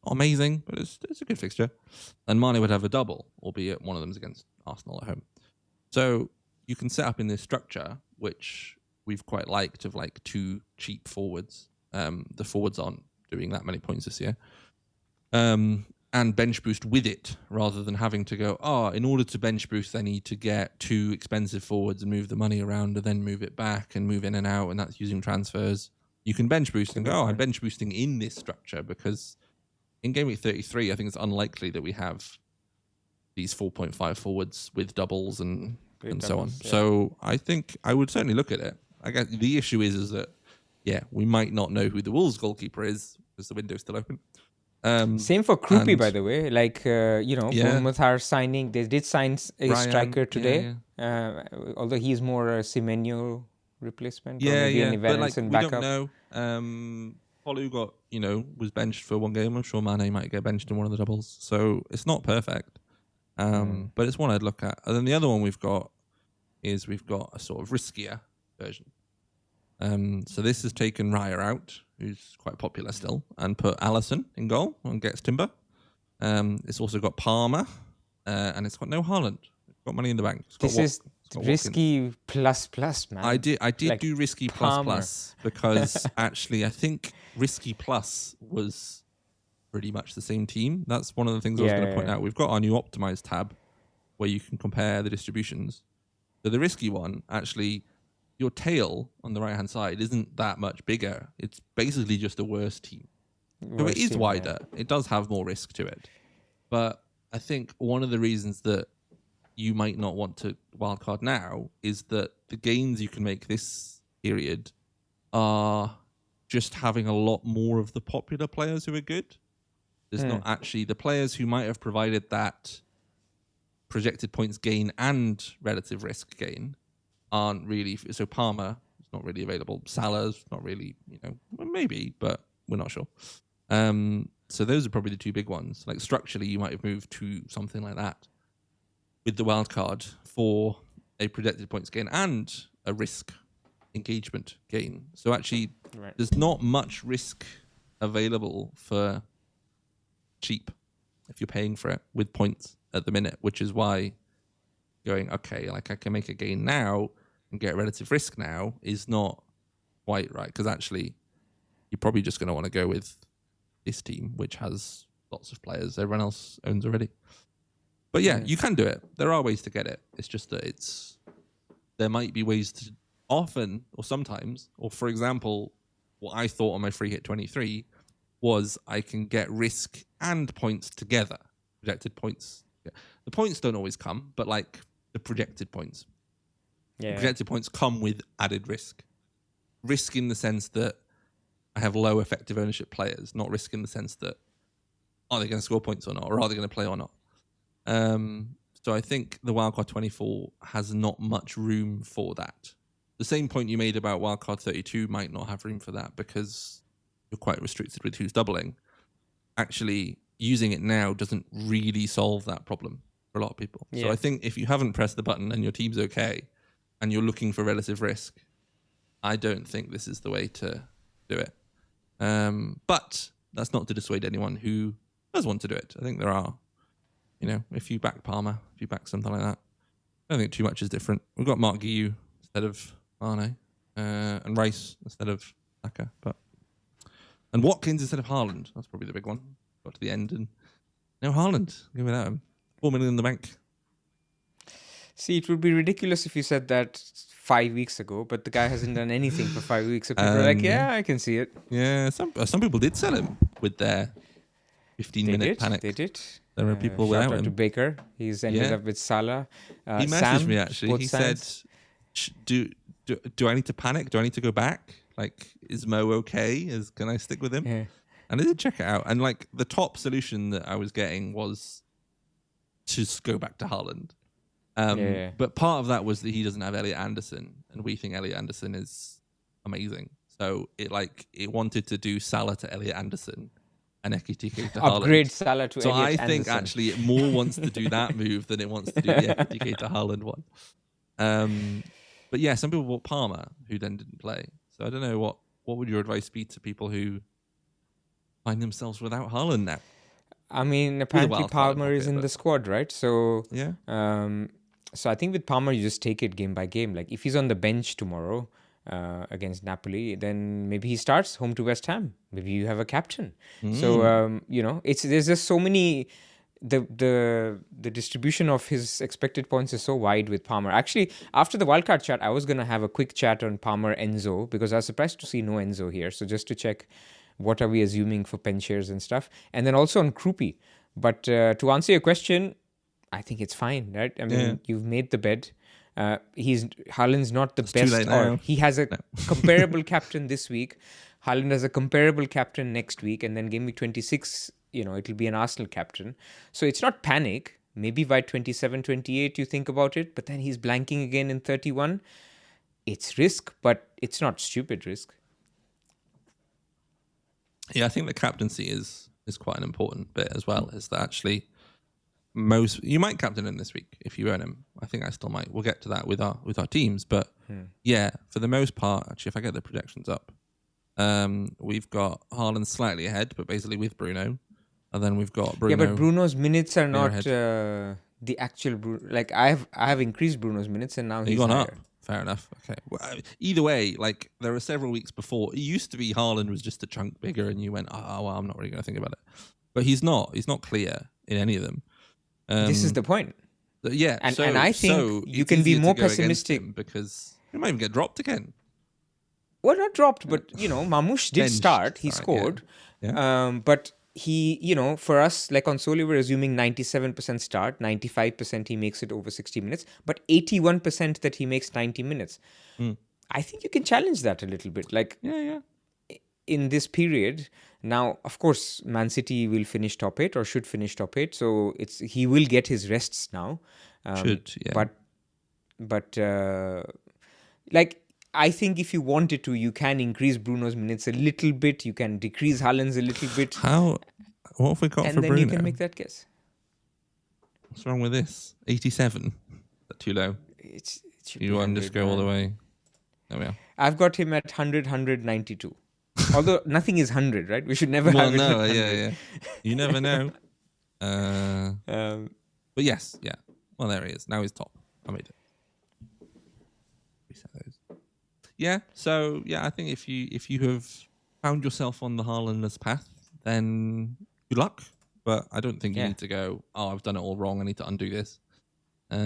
Speaker 2: not amazing, but it's a good fixture. And Mane would have a double, albeit one of them is against Arsenal at home. So you can set up in this structure, which we've quite liked, of like 2 cheap forwards. The forwards aren't doing that many points this year. And bench boost with it, rather than having to go, in order to bench boost, I need to get 2 expensive forwards and move the money around and then move it back and move in and out, and that's using transfers. You can bench boost and go, I'm bench boosting in this structure, because in Game Week 33, I think it's unlikely that we have these 4.5 forwards with doubles and so on. Yeah. So I think I would certainly look at it. I guess the issue is that, we might not know who the Wolves goalkeeper is because the window's still open.
Speaker 1: Same for Kroupi, by the way. Like, Bournemouth are signing. They did sign a striker today, although he's more a Semenyo replacement. Or maybe an
Speaker 2: but like, we
Speaker 1: backup.
Speaker 2: don't know. Polu got, was benched for one game. I'm sure Mane might get benched in one of the doubles. So it's not perfect, but it's one I'd look at. And then the other one we've got a sort of riskier version. So this has taken Raya out, who's quite popular still, and put Alisson in goal and gets Timber. It's also got Palmer, and it's got no Haaland. It's got money in the bank.
Speaker 1: This is risky plus, man.
Speaker 2: I did like do risky
Speaker 1: Palmer.
Speaker 2: plus because actually I think risky plus was pretty much the same team. That's one of the things I was going to point out. We've got our new optimized tab where you can compare the distributions. So the risky one, actually, your tail on the right-hand side isn't that much bigger. It's basically just a worse team. So it is wider. It does have more risk to it. But I think one of the reasons that you might not want to wildcard now is that the gains you can make this period are just having a lot more of the popular players who are good. There's not actually the players who might have provided that projected points gain and relative risk gain aren't really. So Palmer is not really available. Salah's not really, maybe, but we're not sure. So those are probably the 2 big ones. Like structurally, you might have moved to something like that with the wild card for a projected points gain and a risk engagement gain. So actually, there's not much risk available for cheap if you're paying for it with points at the minute, which is why going, okay, like I can make a gain now and get relative risk now is not quite right, because actually you're probably just going to want to go with this team, which has lots of players everyone else owns already. But you can do it. There are ways to get it. It's just that there might be ways to often or sometimes, or for example, what I thought on my free hit 23 was I can get risk and points together, projected points. Yeah. The points don't always come, but like the projected points. Yeah. Projected points come with added risk. Risk in the sense that I have low effective ownership players, not risk in the sense that are they going to score points or not, or are they going to play or not? So I think the Wildcard 24 has not much room for that. The same point you made about Wildcard 32 might not have room for that because you're quite restricted with who's doubling. Actually, using it now doesn't really solve that problem for a lot of people. Yeah. So I think if you haven't pressed the button and your team's okay and you're looking for relative risk, I don't think this is the way to do it. But that's not to dissuade anyone who does want to do it. I think there are, if you back Palmer, if you back something like that, I don't think too much is different. We've got Mark Guiu instead of Mane, and Rice instead of Saka, and Watkins instead of Haaland. That's probably the big one. Got to the end and no Haaland. Go without him. 4 million in the bank.
Speaker 1: See, it would be ridiculous if you said that 5 weeks ago, but the guy hasn't done anything for 5 weeks. So people are like, yeah, I can see it.
Speaker 2: Yeah, some people did sell him with their 15-minute panic.
Speaker 1: They did.
Speaker 2: There were people without him.
Speaker 1: To Baker. He's ended up with Salah.
Speaker 2: He messaged me actually. He said, do I need to panic? Do I need to go back? Like, is Mo okay? Can I stick with him? Yeah. And I did check it out. And like the top solution that I was getting was to just go back to Haaland. But part of that was that he doesn't have Elliot Anderson, and we think Elliot Anderson is amazing. So it wanted to do Salah to Elliot Anderson and Ekitike to Haaland.
Speaker 1: Upgrade Salah to Elliot Anderson.
Speaker 2: So I think actually it more wants to do that move than it wants to do the Ekitike to Haaland one. But yeah, some people bought Palmer who then didn't play. So I don't know what what would your advice be to people who find themselves without Haaland now?
Speaker 1: I mean, apparently Palmer is in the squad, right? So
Speaker 2: yeah.
Speaker 1: So I think with Palmer, you just take it game by game. Like if he's on the bench tomorrow against Napoli, then maybe he starts home to West Ham. Maybe you have a captain. So there's just so many. The distribution of his expected points is so wide with Palmer. Actually, after the wildcard chat, I was gonna have a quick chat on Palmer Enzo because I was surprised to see no Enzo here. So just to check, what are we assuming for pen shares and stuff, and then also on Kroupi. But to answer your question, I think it's fine, right? I mean, you've made the bed. Haaland's not the best, or he has a comparable captain this week. Haaland has a comparable captain next week, and then game week 26, it'll be an Arsenal captain. So it's not panic. Maybe by 27, 28, you think about it, but then he's blanking again in 31. It's risk, but it's not stupid risk.
Speaker 2: Yeah, I think the captaincy is quite an important bit as well. Is that actually you might captain him this week if you own him. I think I still might. We'll get to that with our teams, but yeah, for the most part, actually, if I get the projections up, we've got Haaland slightly ahead, but basically with Bruno, and then we've got Bruno.
Speaker 1: Yeah, but Bruno's minutes are not the actual Bruno. Like I have increased Bruno's minutes, and now he's
Speaker 2: gone
Speaker 1: higher.
Speaker 2: Up. Fair enough. Okay. Well, either way, like there were several weeks before. It used to be Haaland was just a chunk bigger, and you went, "Oh, well, I'm not really going to think about it." But he's not. He's not clear in any of them.
Speaker 1: This is the point.
Speaker 2: Yeah,
Speaker 1: and I think you can be more pessimistic
Speaker 2: because you might even get dropped again.
Speaker 1: Well, not dropped, but Mamouche did start. He scored, but he, for us, like on Soli, we're assuming 97% start, 95% he makes it over 60 minutes, but 81% that he makes 90 minutes. I think you can challenge that a little bit. Like, in this period, now, of course, Man City will finish top 8 or should finish top 8, so he will get his rests now. But I think if you wanted to, you can increase Bruno's minutes a little bit. You can decrease Haaland's a little bit.
Speaker 2: What have we got for Bruno?
Speaker 1: And then you can make that guess.
Speaker 2: What's wrong with this? 87? Is that too low? You want to just go all the way? There we are.
Speaker 1: I've got him at 100, 192. Although nothing is 100, right? We should never have it at 100.
Speaker 2: Yeah. You never know. But yes, yeah. Well, there he is. Now he's top. I made it. Reset those. Yeah. So yeah, I think if you have found yourself on the Haalandless path, then good luck. But I don't think you need to go, I've done it all wrong. I need to undo this. Or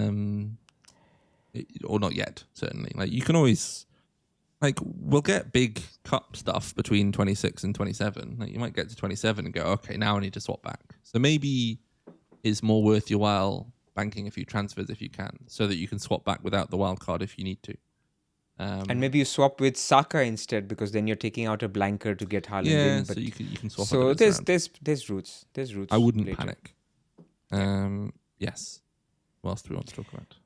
Speaker 2: not yet, certainly. Like you can always, we'll get big cup stuff between 26 and 27. Like you might get to 27 and go, okay, now I need to swap back. So maybe it's more worth your while banking a few transfers if you can, so that you can swap back without the wild card if you need to.
Speaker 1: And maybe you swap with Saka instead, because then you're taking out a blanker to get Haaland in. But
Speaker 2: so you can swap.
Speaker 1: So there's routes. There's routes.
Speaker 2: I wouldn't panic. Yes. What else do we want to talk about?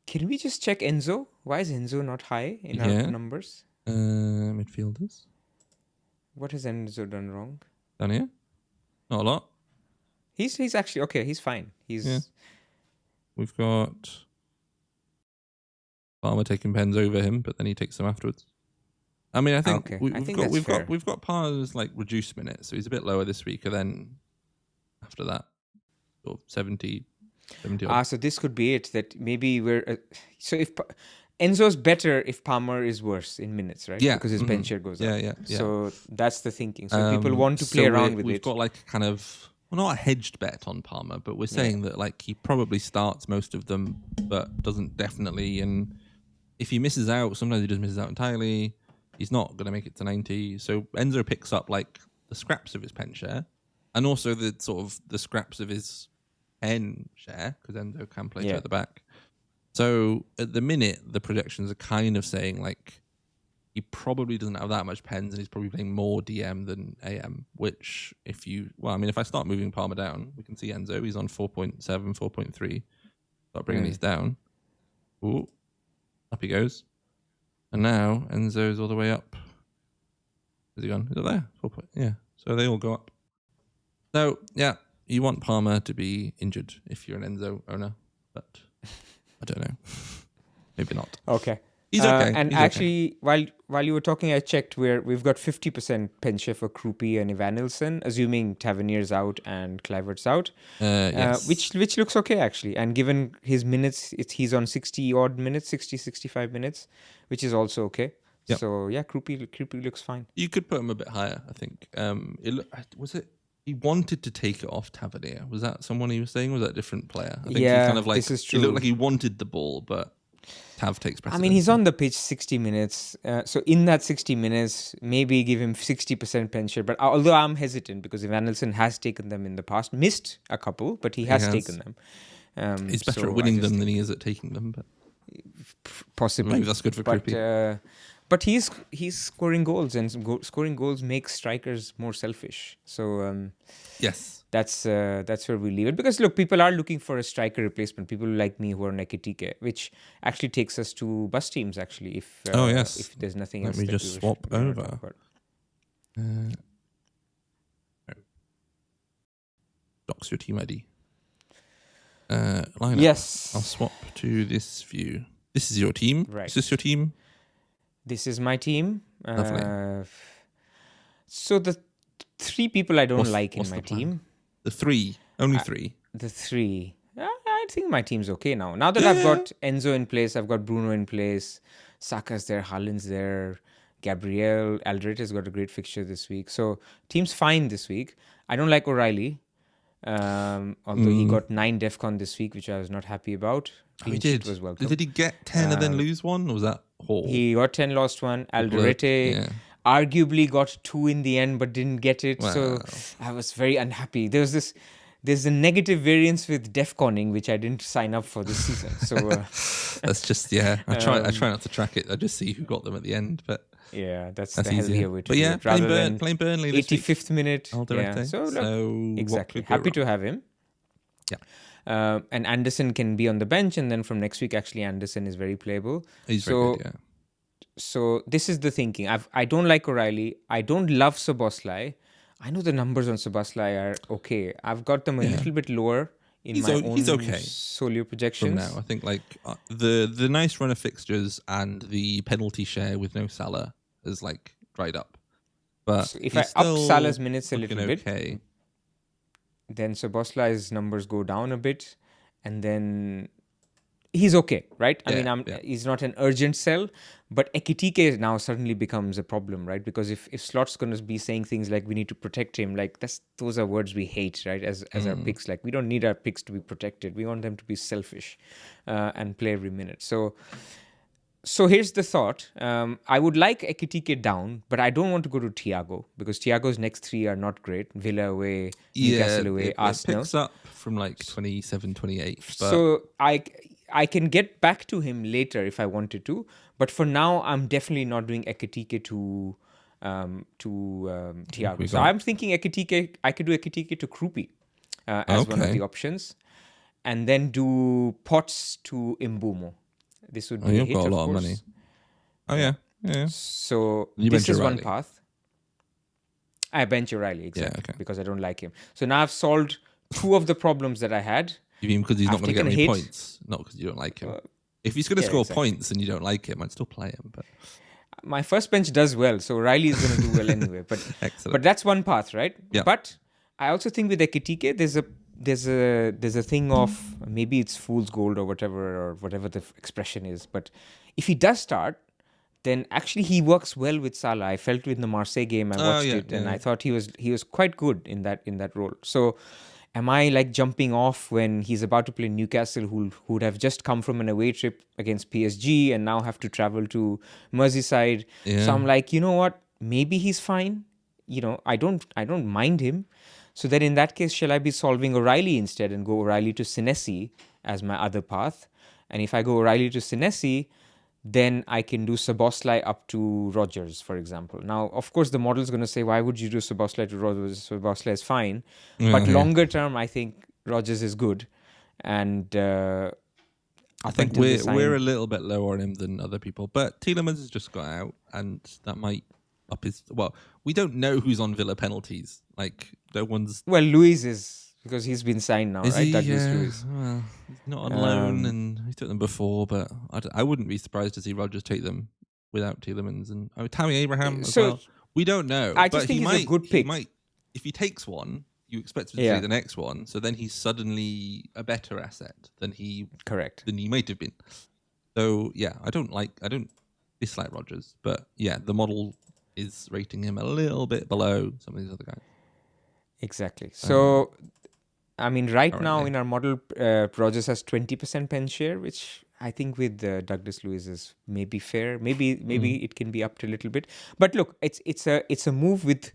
Speaker 1: Can we just check Enzo? Why is Enzo not high in our numbers?
Speaker 2: Midfielders.
Speaker 1: What has Enzo done wrong?
Speaker 2: Down here? Not a lot.
Speaker 1: He's actually okay. He's fine.
Speaker 2: We've got Palmer taking pens over him, but then he takes them afterwards. I mean, I think we've got Palmer's reduced minutes, so he's a bit lower this week, and then after that, sort of 70
Speaker 1: so this could be it. That maybe we're so if Enzo's better if Palmer is worse in minutes, right?
Speaker 2: Yeah,
Speaker 1: because his bench share goes up.
Speaker 2: Yeah.
Speaker 1: So that's the thinking. So people want to play around with it.
Speaker 2: We've got not a hedged bet on Palmer, but we're saying that he probably starts most of them, but doesn't definitely. And if he misses out, sometimes he just misses out entirely. He's not going to make it to 90. So Enzo picks up the scraps of his pen share, and also the scraps of his pen share, because Enzo can play at the back. So at the minute, the projections are kind of saying he probably doesn't have that much pens, and he's probably playing more DM than AM, which if I start moving Palmer down, we can see Enzo, he's on 4.7, 4.3. Start bringing these down. Ooh, up he goes. And now Enzo's all the way up. Is he gone? Is it there? 4 point, yeah. So they all go up. So, yeah, you want Palmer to be injured if you're an Enzo owner, but I don't know. Maybe not.
Speaker 1: Okay.
Speaker 2: He's okay.
Speaker 1: And
Speaker 2: He's
Speaker 1: actually, while you were talking, I checked we've got 50% pen share for Kroupi and Evanilson, assuming Tavernier's out and Kluivert's out.
Speaker 2: Yes.
Speaker 1: Which looks okay actually. And given his minutes, he's on 60 odd minutes, 60, 65 minutes, which is also okay. Yep. So yeah, Kroupi looks fine.
Speaker 2: You could put him a bit higher, I think. He wanted to take it off Tavernier. Was that someone he was saying? Was that a different player? I think he kind of
Speaker 1: this is true.
Speaker 2: He looked like he wanted the ball, but Tav takes precedence.
Speaker 1: I mean, he's on the pitch 60 minutes. So in that 60 minutes, maybe give him 60% pen share. But although I'm hesitant because Evanilson has taken them in the past, missed a couple, but he has taken them.
Speaker 2: He's better at winning them than he is at taking them. But
Speaker 1: possibly.
Speaker 2: Maybe that's good for Kroupi.
Speaker 1: But he's scoring goals, and scoring goals makes strikers more selfish. So
Speaker 2: yes,
Speaker 1: that's where we leave it. Because look, people are looking for a striker replacement. People like me who are Ekitike, which actually takes us to bus teams. Actually, if there's nothing else,
Speaker 2: let me just swap over. Docs your team ID. Lineup.
Speaker 1: Yes,
Speaker 2: I'll swap to this view. This is your team.
Speaker 1: Right.
Speaker 2: Is this your team?
Speaker 1: This is my team.
Speaker 2: Lovely.
Speaker 1: So the three people I don't like in my team.
Speaker 2: The three? Only three?
Speaker 1: The three. I think my team's okay now. Now that I've got Enzo in place, I've got Bruno in place, Saka's there, Haaland's there, Gabriel, Aldereta's got a great fixture this week. So team's fine this week. I don't like O'Reilly. Although he got 9 DEFCON this week, which I was not happy about.
Speaker 2: He did.
Speaker 1: Was welcome.
Speaker 2: Did he get 10 and then lose one? Or was that Hall?
Speaker 1: He got 10, lost one. Alderete arguably got 2 in the end, but didn't get it. Wow. So I was very unhappy. There's a negative variance with DEFCONing, which I didn't sign up for this season. So
Speaker 2: that's just I try not to track it. I just see who got them at the end, but.
Speaker 1: Yeah, that's the healthier way to
Speaker 2: do
Speaker 1: it. Rather than
Speaker 2: playing Burnley
Speaker 1: 85th minute.
Speaker 2: So
Speaker 1: exactly. Happy to have him.
Speaker 2: Yeah.
Speaker 1: And Anderson can be on the bench, and then from next week, actually, Anderson is very playable.
Speaker 2: He's very good, yeah.
Speaker 1: So this is the thinking. I don't like O'Reilly. I don't love Szoboszlai. I know the numbers on Szoboszlai are okay. I've got them a little bit lower in my own Solio projections.
Speaker 2: From now, I think the nice run of fixtures and the penalty share with no Salah is dried up. But
Speaker 1: so if I up Salah's minutes a little bit,
Speaker 2: okay.
Speaker 1: Then Szoboszlai's numbers go down a bit, and then he's okay, right? I mean, he's not an urgent sell, but Ekitike now suddenly becomes a problem, right? Because if Slot's going to be saying things like we need to protect him, those are words we hate, right? As our picks, we don't need our picks to be protected. We want them to be selfish and play every minute. So here's the thought. I would like Ekitike down, but I don't want to go to Thiago because Thiago's next 3 are not great. Villa away, Newcastle away, Arsenal.
Speaker 2: It picks up from 27, 28. But...
Speaker 1: So I can get back to him later if I wanted to, but for now I'm definitely not doing Ekitike to Thiago. So I'm thinking Ekitike. I could do Ekitike to Kroupi as one of the options, and then do Potts to Mbeumo. This would be a hit,
Speaker 2: got a lot
Speaker 1: of
Speaker 2: money. Oh yeah.
Speaker 1: So this is one path. I bench O'Reilly because I don't like him. So now I've solved 2 of the problems that I had.
Speaker 2: You mean because he's not going to get any points, not because you don't like him. If he's going to score points and you don't like him, I'd still play him. But
Speaker 1: my first bench does well, so O'Reilly is going to do well anyway. But but that's one path, right?
Speaker 2: Yeah.
Speaker 1: But I also think with Ekitike, there's a thing of maybe it's fool's gold or whatever the expression is. But if he does start, then actually he works well with Salah. I felt in the Marseille game, I watched it, and I thought he was quite good in that role. So am I jumping off when he's about to play Newcastle, who would have just come from an away trip against PSG and now have to travel to Merseyside? Yeah. So I'm you know what? Maybe he's fine. I don't mind him. So then in that case, shall I be solving O'Reilly instead and go O'Reilly to Senesi as my other path? And if I go O'Reilly to Senesi, then I can do Szoboszlai up to Rodgers, for example. Now, of course, the model is going to say, why would you do Szoboszlai to Rodgers? Szoboszlai is fine. But longer term, I think Rodgers is good. And
Speaker 2: I think we're a little bit lower on him than other people. But Tielemans has just got out, and that might up his... Well, we don't know who's on Villa penalties. No one's...
Speaker 1: Well, Luis is because he's been signed now,
Speaker 2: Is
Speaker 1: right?
Speaker 2: he?
Speaker 1: Douglas Luiz.
Speaker 2: Well, he's not on loan, and he took them before, but I wouldn't be surprised to see Rodgers take them without Tielemans and Tammy Abraham as well. We don't know.
Speaker 1: I just think he's a good pick.
Speaker 2: He might, if he takes one, you expect him to take the next one, so then he's suddenly a better asset than he might have been. So yeah, I don't dislike Rodgers, but yeah, the model is rating him a little bit below some of these other guys.
Speaker 1: Exactly. So, I mean, right now in our model, Rodgers has 20% pen share, which I think with Douglas Luiz is maybe fair. Maybe it can be up to a little bit. But look, it's a move with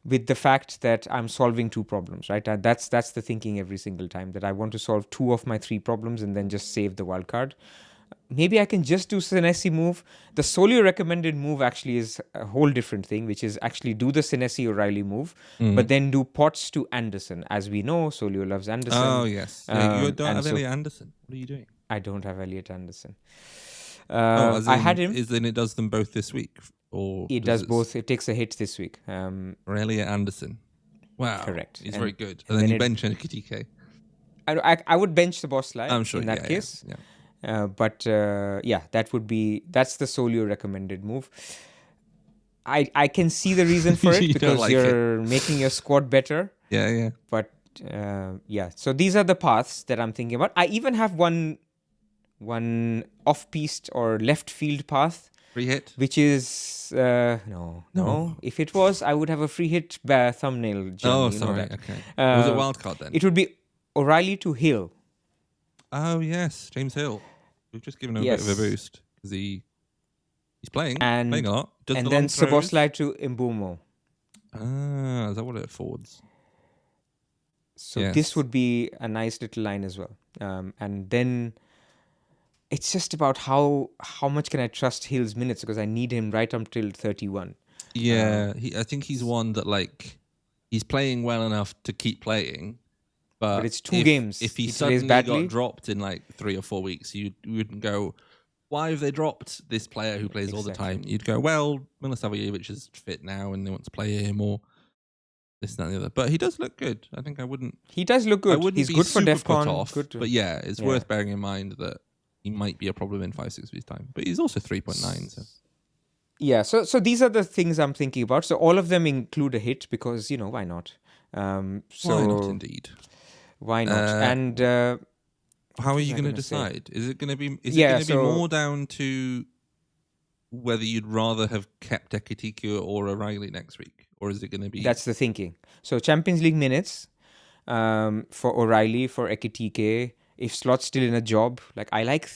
Speaker 1: the fact that I'm solving two problems, right? That's the thinking every single time, that I want to solve 2 of my 3 problems and then just save the wild card. Maybe I can just do Senesi move. The Solio recommended move actually is a whole different thing, which is actually do the Senesi O'Reilly move, but then do Potts to Anderson. As we know, Solio loves Anderson.
Speaker 2: Oh, yes. You don't have Elliot Anderson. What are you doing?
Speaker 1: I don't have Elliot Anderson.
Speaker 2: I
Speaker 1: had him.
Speaker 2: Then it does them both this week? Or
Speaker 1: it does both. It takes a hit this week.
Speaker 2: Elliot Anderson. Wow.
Speaker 1: Correct.
Speaker 2: He's very good. And then you bench Nketiah.
Speaker 1: I would bench the Szoboszlai
Speaker 2: I'm sure,
Speaker 1: in that case.
Speaker 2: Yeah.
Speaker 1: That's the Solio recommended move. I can see the reason for it because you're making your squad better.
Speaker 2: Yeah.
Speaker 1: But so these are the paths that I'm thinking about. I even have one off-piste or left field path.
Speaker 2: Free hit?
Speaker 1: Which is no. If it was, I would have a free hit thumbnail.
Speaker 2: Sorry. Okay. Was it wildcard then?
Speaker 1: It would be O'Reilly to Hill.
Speaker 2: Oh yes, James Hill. We've just given him a bit of a boost because he's playing a lot.
Speaker 1: And then Szoboszlai to Mbeumo.
Speaker 2: Ah, is that what it affords?
Speaker 1: So this would be a nice little line as well. And then it's just about how much can I trust Hill's minutes, because I need him right until 31.
Speaker 2: Yeah, I think he's one that he's playing well enough to keep playing. But
Speaker 1: it's 2 games.
Speaker 2: If he suddenly got dropped in 3 or 4 weeks, you wouldn't go, why have they dropped this player who plays all the time? You'd go, well, Milosavic is fit now and they want to play him, or this, that, and the other. But he does look good. I think I wouldn't...
Speaker 1: He does look good. He's good for DEFCON.
Speaker 2: But yeah, it's worth bearing in mind that he might be a problem in 5-6 weeks' time. But he's also 3.9, so...
Speaker 1: Yeah, so these are the things I'm thinking about. So all of them include a hit because, why not?
Speaker 2: Why not, indeed?
Speaker 1: Why not? And
Speaker 2: how are you going to decide? Is it going to be more down to whether you'd rather have kept Ekitike or O'Reilly next week, or is it going to be?
Speaker 1: That's the thinking. So Champions League minutes for O'Reilly, for Ekitike. If Slot's still in a job, I like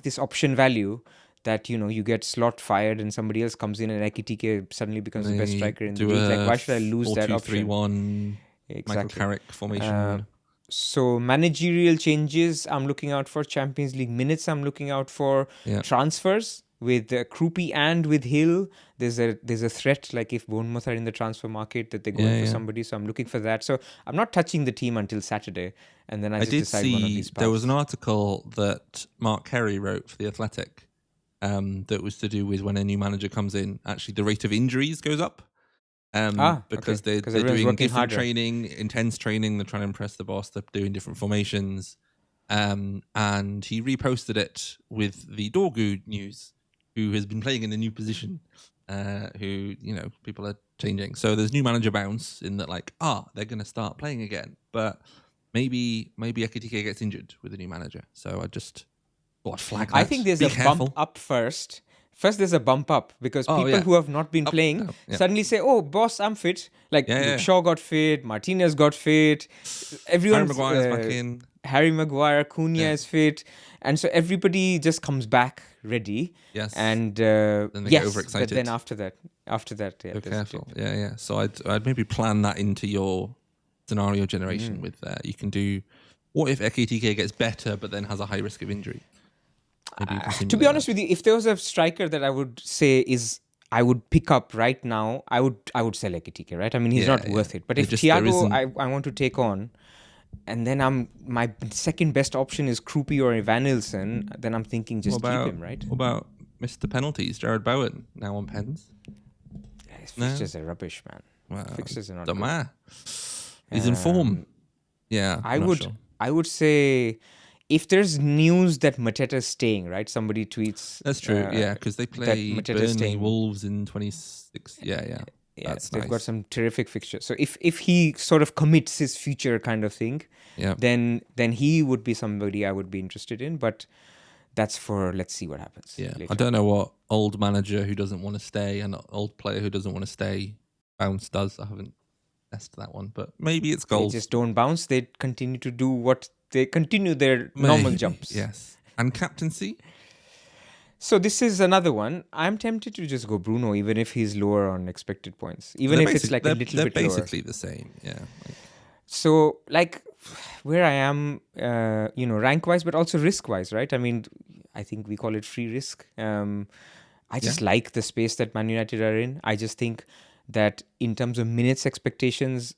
Speaker 1: this option value that you get Slot fired and somebody else comes in and Ekitike suddenly becomes the best striker in the league. Why should I lose that option?
Speaker 2: 4-2-3-1 Michael Carrick formation.
Speaker 1: So managerial changes I'm looking out for. Champions League minutes I'm looking out for. Transfers with Kroupi and with Hill. There's a threat, if Bournemouth are in the transfer market, that they're going for somebody. So I'm looking for that. So I'm not touching the team until Saturday, and then I just decide one of these paths.
Speaker 2: There was an article that Mark Kerry wrote for The Athletic that was to do with when a new manager comes in, actually the rate of injuries goes up. Because they're doing different training, intense training. They're trying to impress the boss. They're doing different formations. And he reposted it with the Dorgu news, who has been playing in a new position, who, people are changing. So there's new manager bounce in that they're going to start playing again. But maybe Ekitike gets injured with a new manager. So I just thought flag that.
Speaker 1: I think there's bump up first. First, there's a bump up because people who have not been playing suddenly say, "Oh, boss, I'm fit." Shaw got fit, Martinez got fit, everyone.
Speaker 2: Harry Maguire's back in.
Speaker 1: Harry Maguire, Cunha is fit, and so everybody just comes back ready.
Speaker 2: Yes,
Speaker 1: and
Speaker 2: then they get overexcited.
Speaker 1: But then after that,
Speaker 2: be careful. Yeah. So I'd maybe plan that into your scenario generation. With you can do, what if Ekitike gets better but then has a high risk of injury?
Speaker 1: To be honest with you, if there was a striker that I would say I would pick up right now, I would sell Ekitike, right? I mean, he's not worth it. But if Thiago I want to take on, and then my second best option is Kroupi or Van Ilsen, then I'm thinking keep him, right?
Speaker 2: What about Mr. Penalties, Jared Bowen, now on pens?
Speaker 1: His fixtures are rubbish, man.
Speaker 2: Well,
Speaker 1: fixtures are not
Speaker 2: good. He's in form. Yeah,
Speaker 1: I would say if there's news that Mateta's staying, right? Somebody tweets.
Speaker 2: That's true. Yeah, because they play Burnley, Wolves in 26. Yeah.
Speaker 1: Yeah,
Speaker 2: that's
Speaker 1: they've
Speaker 2: nice.
Speaker 1: got some terrific fixtures. So if he sort of commits his future kind of thing, then he would be somebody I would be interested in. But that's let's see what happens.
Speaker 2: Yeah,
Speaker 1: later.
Speaker 2: I don't know what old manager who doesn't want to stay and old player who doesn't want to stay bounce does. I haven't tested that one, but maybe it's goals.
Speaker 1: They just don't bounce. They continue to do they continue their normal jumps.
Speaker 2: Yes. And captaincy?
Speaker 1: So this is another one. I'm tempted to just go Bruno, even if he's lower on expected points. Even if it's like a little bit lower.
Speaker 2: They're basically the same, yeah.
Speaker 1: So, like, where I am, rank-wise, but also risk-wise, right? I mean, I think we call it free risk. I just like the space that Man United are in. I just think that in terms of minutes expectations,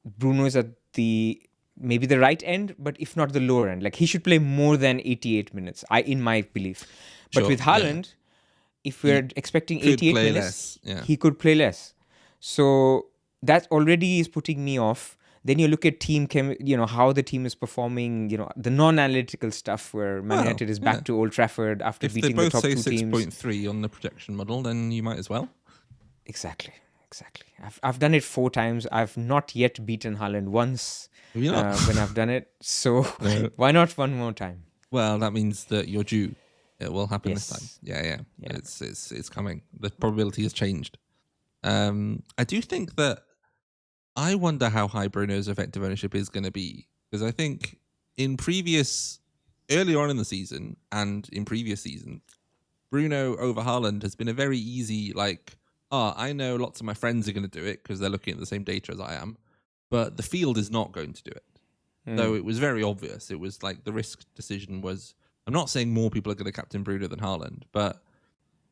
Speaker 1: Bruno is at maybe the right end, but if not the lower end. Like, he should play more than 88 minutes, in my belief. But with Haaland, if we're expecting 88 minutes, he could play less. So that already is putting me off. Then you look at how the team is performing, the non-analytical stuff where Man United is back to Old Trafford after beating the top two teams.
Speaker 2: If they both say 6.3 on the projection model, then you might as well.
Speaker 1: Exactly. I've done it 4 times. I've not yet beaten Haaland once when I've done it. So why not one more time?
Speaker 2: Well, that means that you're due. It will happen this time. Yeah. It's coming. The probability has changed. I do think that I wonder how high Bruno's effective ownership is going to be, because I think earlier on in the season and in previous seasons, Bruno over Haaland has been a very easy, I know lots of my friends are going to do it because they're looking at the same data as I am, but the field is not going to do it. Though it was very obvious. It was like the risk decision was, I'm not saying more people are going to captain Bruno than Haaland, but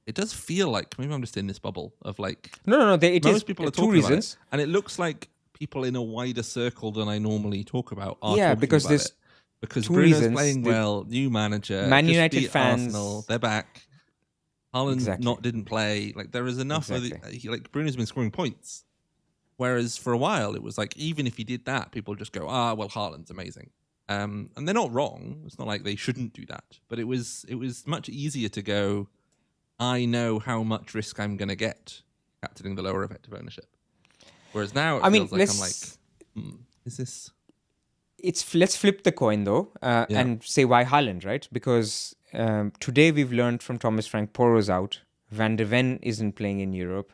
Speaker 2: it does feel like maybe I'm just in this bubble of
Speaker 1: No.
Speaker 2: Most people are talking about it, and it looks like people in a wider circle than I normally talk about are talking
Speaker 1: because
Speaker 2: about
Speaker 1: there's
Speaker 2: it. Because
Speaker 1: two
Speaker 2: Bruno's
Speaker 1: reasons.
Speaker 2: playing well, new manager,
Speaker 1: Man United fans,
Speaker 2: Arsenal, they're back. Haaland didn't play. There is enough of it. Bruno's been scoring points, whereas for a while it was even if he did that, people would just go, Haaland's amazing. And they're not wrong. It's not like they shouldn't do that, but it was much easier to go, I know how much risk I'm going to get captaining the lower effective ownership. Whereas now it feels is this?
Speaker 1: Let's flip the coin though, and say why Haaland, right? Because today we've learned from Thomas Frank, Poro's out, Van de Ven isn't playing in Europe,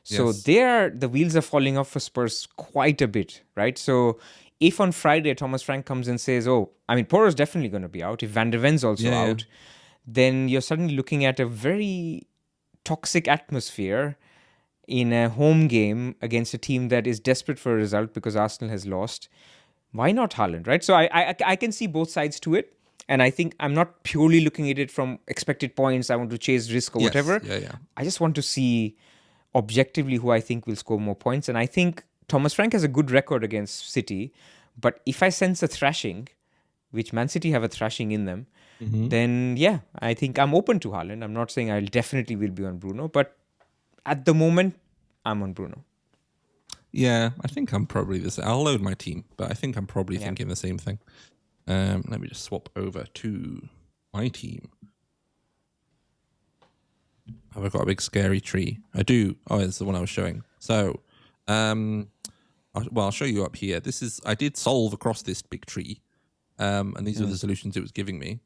Speaker 1: so the wheels are falling off for Spurs quite a bit, right? So if on Friday Thomas Frank comes and says, Poro's definitely going to be out, if Van de Ven's also out, then you're suddenly looking at a very toxic atmosphere in a home game against a team that is desperate for a result because Arsenal has lost. Why not Haaland, right? So I can see both sides to it. And I think I'm not purely looking at it from expected points. I want to chase risk or whatever.
Speaker 2: Yeah.
Speaker 1: I just want to see objectively who I think will score more points. And I think Thomas Frank has a good record against City. But if I sense a thrashing, which Man City have a thrashing in them, then I think I'm open to Haaland. I'm not saying I definitely will be on Bruno, but at the moment, I'm on Bruno.
Speaker 2: Yeah, I think I'm probably the same. I'll load my team, but I think I'm probably thinking the same thing. Let me just swap over to my team. Have I got a big scary tree? I do. Oh, it's the one I was showing. So, I'll show you up here. I did solve across this big tree, and these are the solutions it was giving me.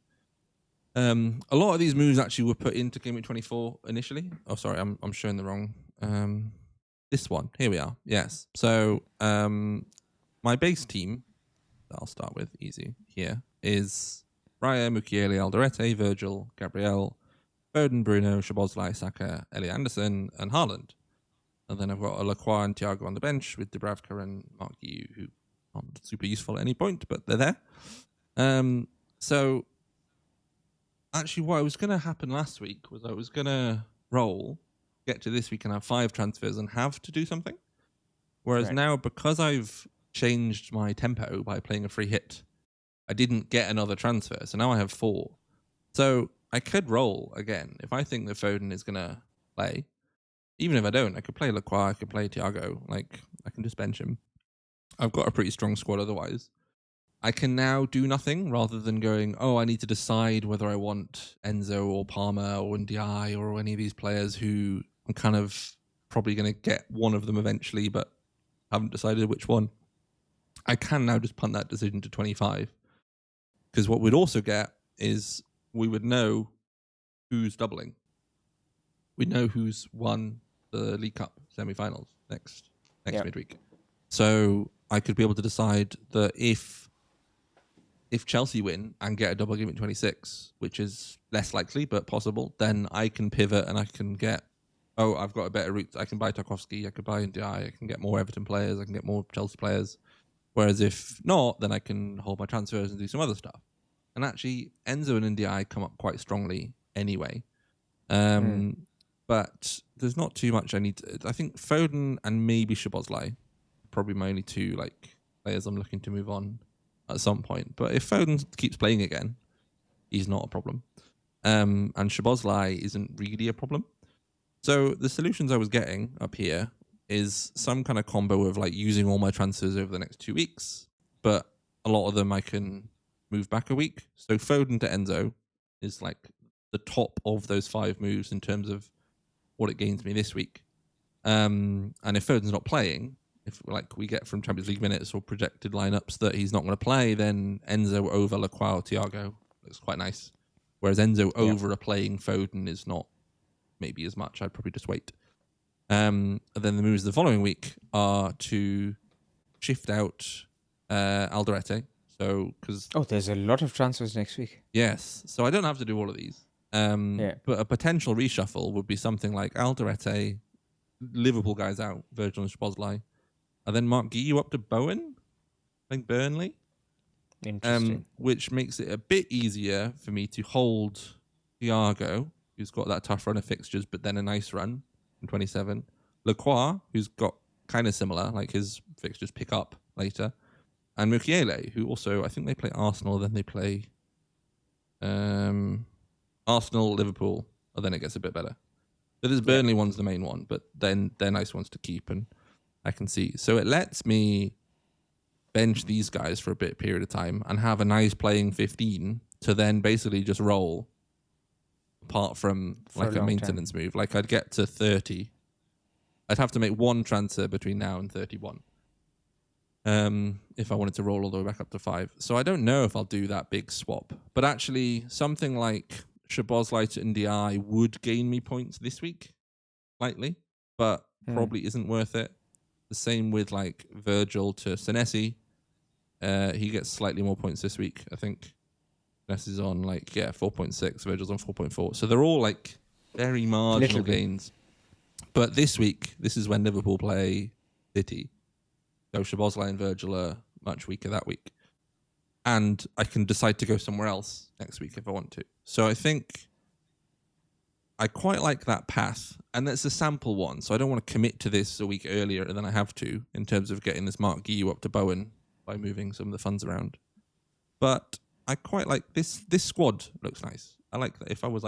Speaker 2: A lot of these moves actually were put into Game Week 24 initially. Oh, sorry, I'm showing the wrong. This one. Here we are. Yes. So, my base team that I'll start with, easy here, is Raya, Mukiele, Alderete, Virgil, Gabriel, Foden, Bruno, Szoboszlai, Saka, Elliot Anderson, and Haaland. And then I've got Lacroix and Thiago on the bench with Dubravka and Mark Yu, who aren't super useful at any point, but they're there. So, actually, what was going to happen last week was I was going to get to this week and have 5 transfers and have to do something. Whereas now, because I've changed my tempo by playing a free hit, I didn't get another transfer. So now I have 4. So I could roll again. If I think that Foden is going to play, even if I don't, I could play Lacroix, I could play Thiago. I can just bench him. I've got a pretty strong squad otherwise. I can now do nothing rather than going, I need to decide whether I want Enzo or Palmer or Ndiaye or any of these players who I'm kind of probably going to get one of them eventually, but haven't decided which one. I can now just punt that decision to 25. Because what we'd also get is we would know who's doubling. We know who's won the League Cup semi-finals next midweek. So I could be able to decide that if Chelsea win and get a double game at 26, which is less likely but possible, then I can pivot and I can get, I've got a better route. I can buy Tarkowski, I could buy Ndiaye, I can get more Everton players, I can get more Chelsea players. Whereas if not, then I can hold my transfers and do some other stuff. And actually, Enzo and Ndiaye come up quite strongly anyway. But there's not too much I need to... I think Foden and maybe Szoboszlai, probably my only two players I'm looking to move on at some point. But if Foden keeps playing again, he's not a problem. And Szoboszlai isn't really a problem. So the solutions I was getting up here is some kind of combo of using all my transfers over the next 2 weeks, but a lot of them I can move back a week. So Foden to Enzo is the top of those 5 moves in terms of what it gains me this week. And if Foden's not playing, if we get from Champions League minutes or projected lineups that he's not going to play, then Enzo over Lacroix or Thiago looks quite nice. Whereas Enzo over a playing Foden is not maybe as much. I'd probably just wait. And then the moves the following week are to shift out Alderete. So,
Speaker 1: there's a lot of transfers next week.
Speaker 2: Yes, so I don't have to do all of these. But a potential reshuffle would be something like Alderete, Liverpool guys out, Virgil and Szoboszlai, and then Mark Guiu up to Bowen, I think Burnley.
Speaker 1: Interesting.
Speaker 2: Which makes it a bit easier for me to hold Thiago, who's got that tough run of fixtures, but then a nice run in 27. Lacroix, who's got kind of similar, his fixtures pick up later. And Mukiele, who also, I think they play Arsenal, then they play Arsenal, Liverpool, and then it gets a bit better. So this Burnley one's the main one, but then they're nice ones to keep, and I can see. So it lets me bench these guys for a period of time and have a nice playing 15 to then basically just roll, apart from a maintenance move. I'd get to 30. I'd have to make one transfer between now and 31 if I wanted to roll all the way back up to 5. So I don't know if I'll do that big swap. But actually, something like Szoboszlai to Ndiaye would gain me points this week, slightly, but probably isn't worth it. The same with Virgil to Senesi. He gets slightly more points this week, I think. Senesi's on 4.6, Virgil's on 4.4. So they're all very marginal gains. But this week, this is when Liverpool play City. So Szoboszlai and Virgil are much weaker that week. And I can decide to go somewhere else next week if I want to. So I think I quite like that path. And that's a sample one. So I don't want to commit to this a week earlier than I have to in terms of getting this Mark Guiu up to Bowen by moving some of the funds around. But I quite like this. This squad looks nice. I like that. If I was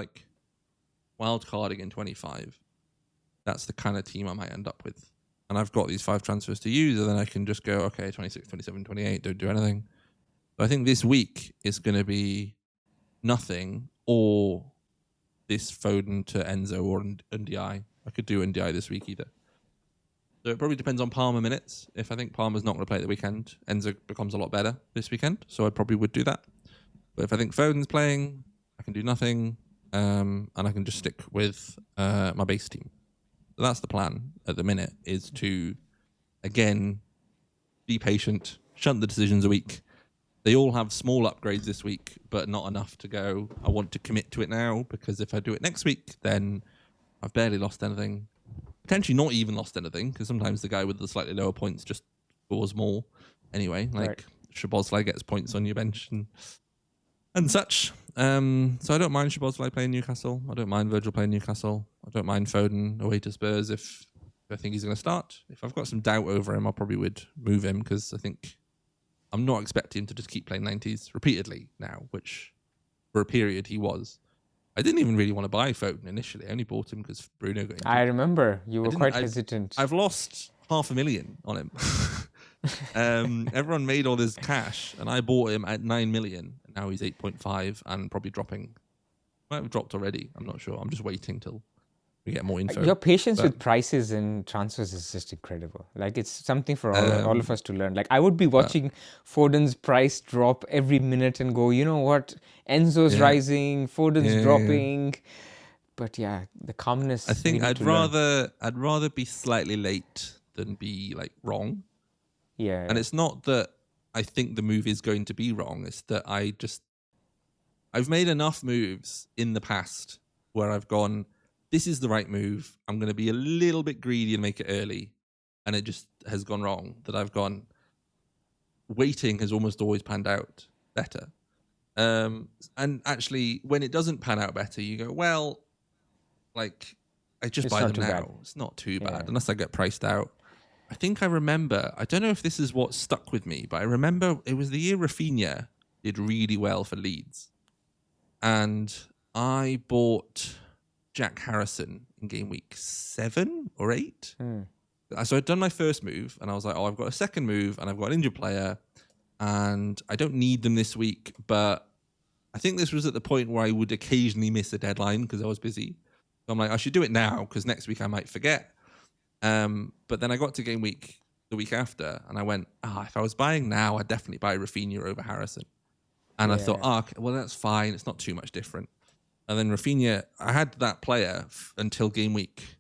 Speaker 2: wildcarding in 25, that's the kind of team I might end up with. And I've got these 5 transfers to use, and then I can just go, okay, 26, 27, 28, don't do anything. But I think this week is going to be nothing, or this Foden to Enzo or Ndiaye. I could do Ndiaye this week either. So it probably depends on Palmer minutes. If I think Palmer's not going to play at the weekend, Enzo becomes a lot better this weekend, so I probably would do that. But if I think Foden's playing, I can do nothing, and I can just stick with my base team. So that's the plan at the minute, is to, again, be patient, shunt the decisions a week. They all have small upgrades this week, but not enough to go, I want to commit to it now, because if I do it next week, then I've barely lost anything. Potentially not even lost anything, because sometimes the guy with the slightly lower points just scores more anyway. Szoboszlai gets points on your bench and such. So I don't mind Szoboszlai playing Newcastle. I don't mind Virgil playing Newcastle. I don't mind Foden away to Spurs if I think he's going to start. If I've got some doubt over him, I probably would move him, because I think I'm not expecting him to just keep playing 90s repeatedly now, which for a period he was. I didn't even really want to buy Foden initially. I only bought him because Bruno got injured.
Speaker 1: I remember you were quite hesitant.
Speaker 2: I've lost 500,000 on him. Everyone made all this cash, and I bought him at 9 million. And now he's 8.5 and probably dropping. Might have dropped already. I'm not sure. I'm just waiting till we get more info.
Speaker 1: Your patience with prices and transfers is just incredible. Like, it's something for all of us to learn. Like, I would be watching Foden's price drop every minute and go, you know what? Enzo's rising, Foden's dropping. But yeah, the calmness.
Speaker 2: I think I'd rather be slightly late than be like wrong.
Speaker 1: Yeah.
Speaker 2: And it's not that I think the move is going to be wrong. It's that I've made enough moves in the past where I've gone, this is the right move. I'm going to be a little bit greedy and make it early. And it just has gone wrong. That I've gone, waiting has almost always panned out better. And actually, when it doesn't pan out better, you go, well, like, I just buy them now. Bad. It's not too bad, unless I get priced out. I think I remember, I don't know if this is what stuck with me, but I remember it was the year Rafinha did really well for Leeds. And I bought Jack Harrison in game week 7 or 8. So I'd done my first move, and I was like, oh, I've got a second move, and I've got an injured player, and I don't need them this week, but I think this was at the point where I would occasionally miss a deadline because I was busy. So I'm like, I should do it now because next week I might forget. But then I got to game week the week after, and I went, if I was buying now, I'd definitely buy Rafinha over Harrison. And I thought, okay, well, that's fine. It's not too much different. And then Rafinha, I had that player until game week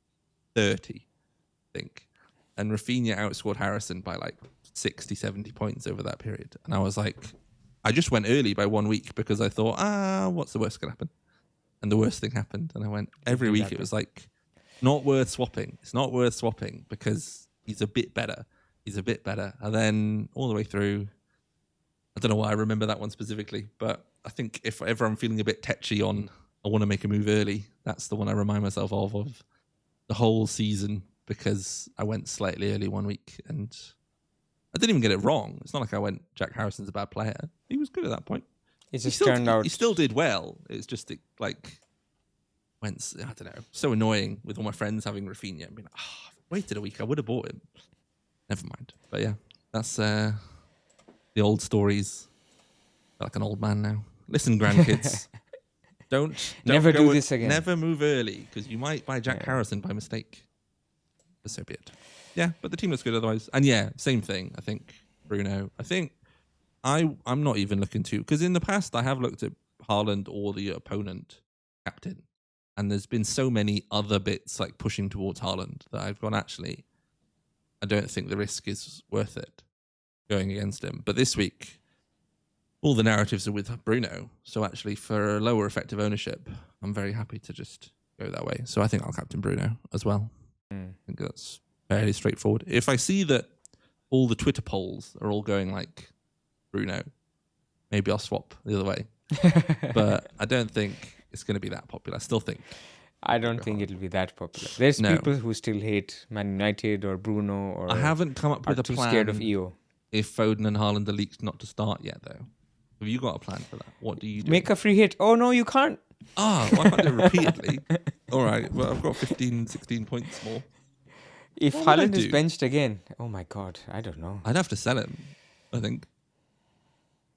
Speaker 2: 30, I think. And Rafinha outscored Harrison by like 60, 70 points over that period. And I was like, I just went early by 1 week because I thought, what's the worst going to happen? And the worst thing happened. And I went, every week it was like, not worth swapping. It's not worth swapping because he's a bit better. And then all the way through, I don't know why I remember that one specifically, but I think if ever I'm feeling a bit tetchy on, I want to make a move early, that's the one I remind myself of the whole season, because I went slightly early 1 week and I didn't even get it wrong. It's not like I went, Jack Harrison's a bad player. He was good at that point.
Speaker 1: It just turned out...
Speaker 2: He still did well. It's just like... went, I don't know, so annoying with all my friends having Rafinha. I mean, I've waited a week. I would have bought him. Never mind. But yeah, that's the old stories. I feel like an old man now. Listen, grandkids. don't
Speaker 1: never do this again.
Speaker 2: Never move early because you might buy Jack Harrison by mistake. But so be it. Yeah, but the team looks good otherwise. And yeah, same thing. I think Bruno. I think I'm not even looking to, because in the past I have looked at Haaland or the opponent captain. And there's been so many other bits like pushing towards Haaland that I've gone, actually, I don't think the risk is worth it going against him. But this week, all the narratives are with Bruno. So actually, for a lower effective ownership, I'm very happy to just go that way. So I think I'll captain Bruno as well. I think that's fairly straightforward. If I see that all the Twitter polls are all going like Bruno, maybe I'll swap the other way. But I don't think it's going to be that popular. I still think.
Speaker 1: I don't think it'll be that popular. There's people who still hate Man United or Bruno, or
Speaker 2: I haven't come up with a
Speaker 1: too
Speaker 2: plan.
Speaker 1: Scared of EO.
Speaker 2: If Foden and Haaland are leaked not to start yet, though, have you got a plan for that? What do you do?
Speaker 1: Make a free hit. Oh no, you can't.
Speaker 2: Well, I can't do it repeatedly. All right, well, I've got 15, 16 points more.
Speaker 1: If Haaland is benched again, oh my god, I don't know.
Speaker 2: I'd have to sell him, I think.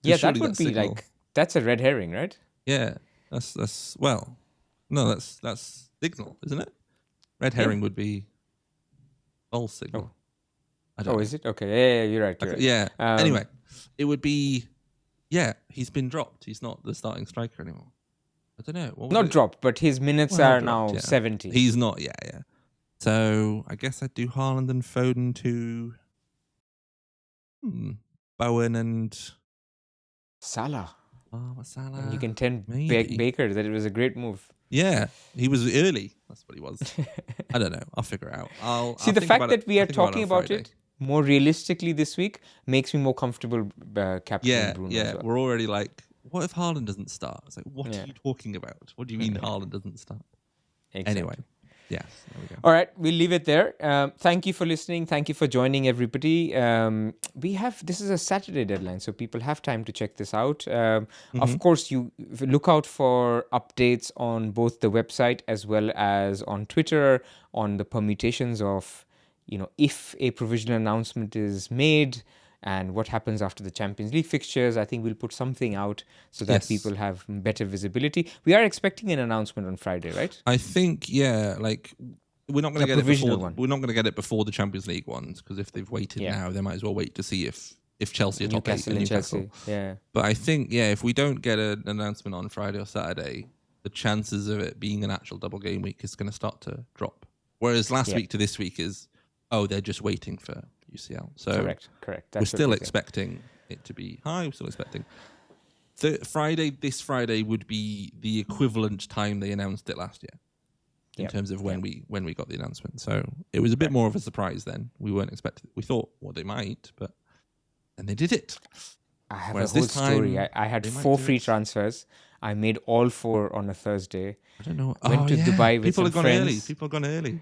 Speaker 1: Yeah, that would be like, that's a red herring, right?
Speaker 2: Yeah, that's signal, isn't it? Red herring would be false signal.
Speaker 1: Is it? Okay, yeah, you're right. You're right.
Speaker 2: Yeah. Anyway, it would be, he's been dropped. He's not the starting striker anymore. I don't know.
Speaker 1: Not dropped, but his minutes are now 70.
Speaker 2: He's not, yeah. So I guess I'd do Haaland and Foden to Bowen and
Speaker 1: Salah.
Speaker 2: Salah.
Speaker 1: And you can tell Baker that it was a great move.
Speaker 2: Yeah, he was early. That's what he was. I don't know. I'll figure it out. I'll
Speaker 1: the fact that we are talking about it more realistically this week makes me more comfortable captaining Bruno.
Speaker 2: Yeah,
Speaker 1: as well.
Speaker 2: We're already like, what if Haaland doesn't start? It's like, what are you talking about? What do you mean Haaland doesn't start?
Speaker 1: Exactly.
Speaker 2: Anyway. Yes, there we go.
Speaker 1: All right, we'll leave it there. Thank you for listening. Thank you for joining, everybody. This is a Saturday deadline, so people have time to check this out. Of course, you look out for updates on both the website as well as on Twitter on the permutations of if a provisional announcement is made and what happens after the Champions League fixtures, I think we'll put something out so that people have better visibility. We are expecting an announcement on Friday, right?
Speaker 2: I think, like we're not going to get it before. We're not going to get it before the Champions League ones, because if they've waited now, they might as well wait to see if Chelsea are top 8 and Newcastle.
Speaker 1: Yeah.
Speaker 2: But I think if we don't get an announcement on Friday or Saturday, the chances of it being an actual double game week is going to start to drop. Whereas last week to this week is, they're just waiting for UCL. So
Speaker 1: correct.
Speaker 2: We're still expecting it to be high. We're still expecting. This Friday would be the equivalent time they announced it last year in terms of when we got the announcement. So it was a bit more of a surprise then. We weren't expecting. We thought, they might, but and they did it.
Speaker 1: I have a whole story. I had 4 free transfers. I made all 4 on a Thursday.
Speaker 2: I don't know.
Speaker 1: Went to Dubai with some friends.
Speaker 2: People have gone early.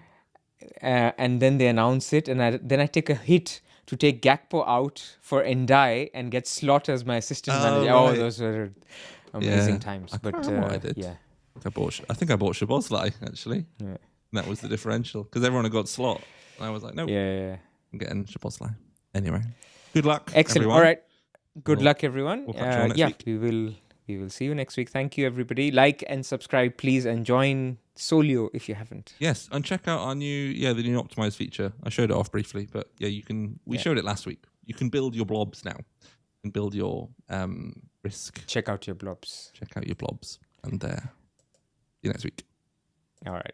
Speaker 1: And then they announce it, and then I take a hit to take Gakpo out for Ndai and get Slot as my assistant manager.
Speaker 2: Right.
Speaker 1: Those were amazing times.
Speaker 2: I think I bought Szoboszlai actually. Yeah. And that was the differential, because everyone had got Slot. And I was like, nope.
Speaker 1: Yeah.
Speaker 2: I'm getting Szoboszlai. Anyway, good luck.
Speaker 1: Excellent.
Speaker 2: Everyone.
Speaker 1: All right. Good luck, everyone.
Speaker 2: We'll catch you next week.
Speaker 1: We will see you next week. Thank you, everybody. Like and subscribe, please, and join Solio if you haven't.
Speaker 2: Yes, and check out our new the new optimized feature. I showed it off briefly, but you can. We showed it last week. You can build your blobs now. You can build your risk.
Speaker 1: Check out your blobs.
Speaker 2: And see you next week.
Speaker 1: All right.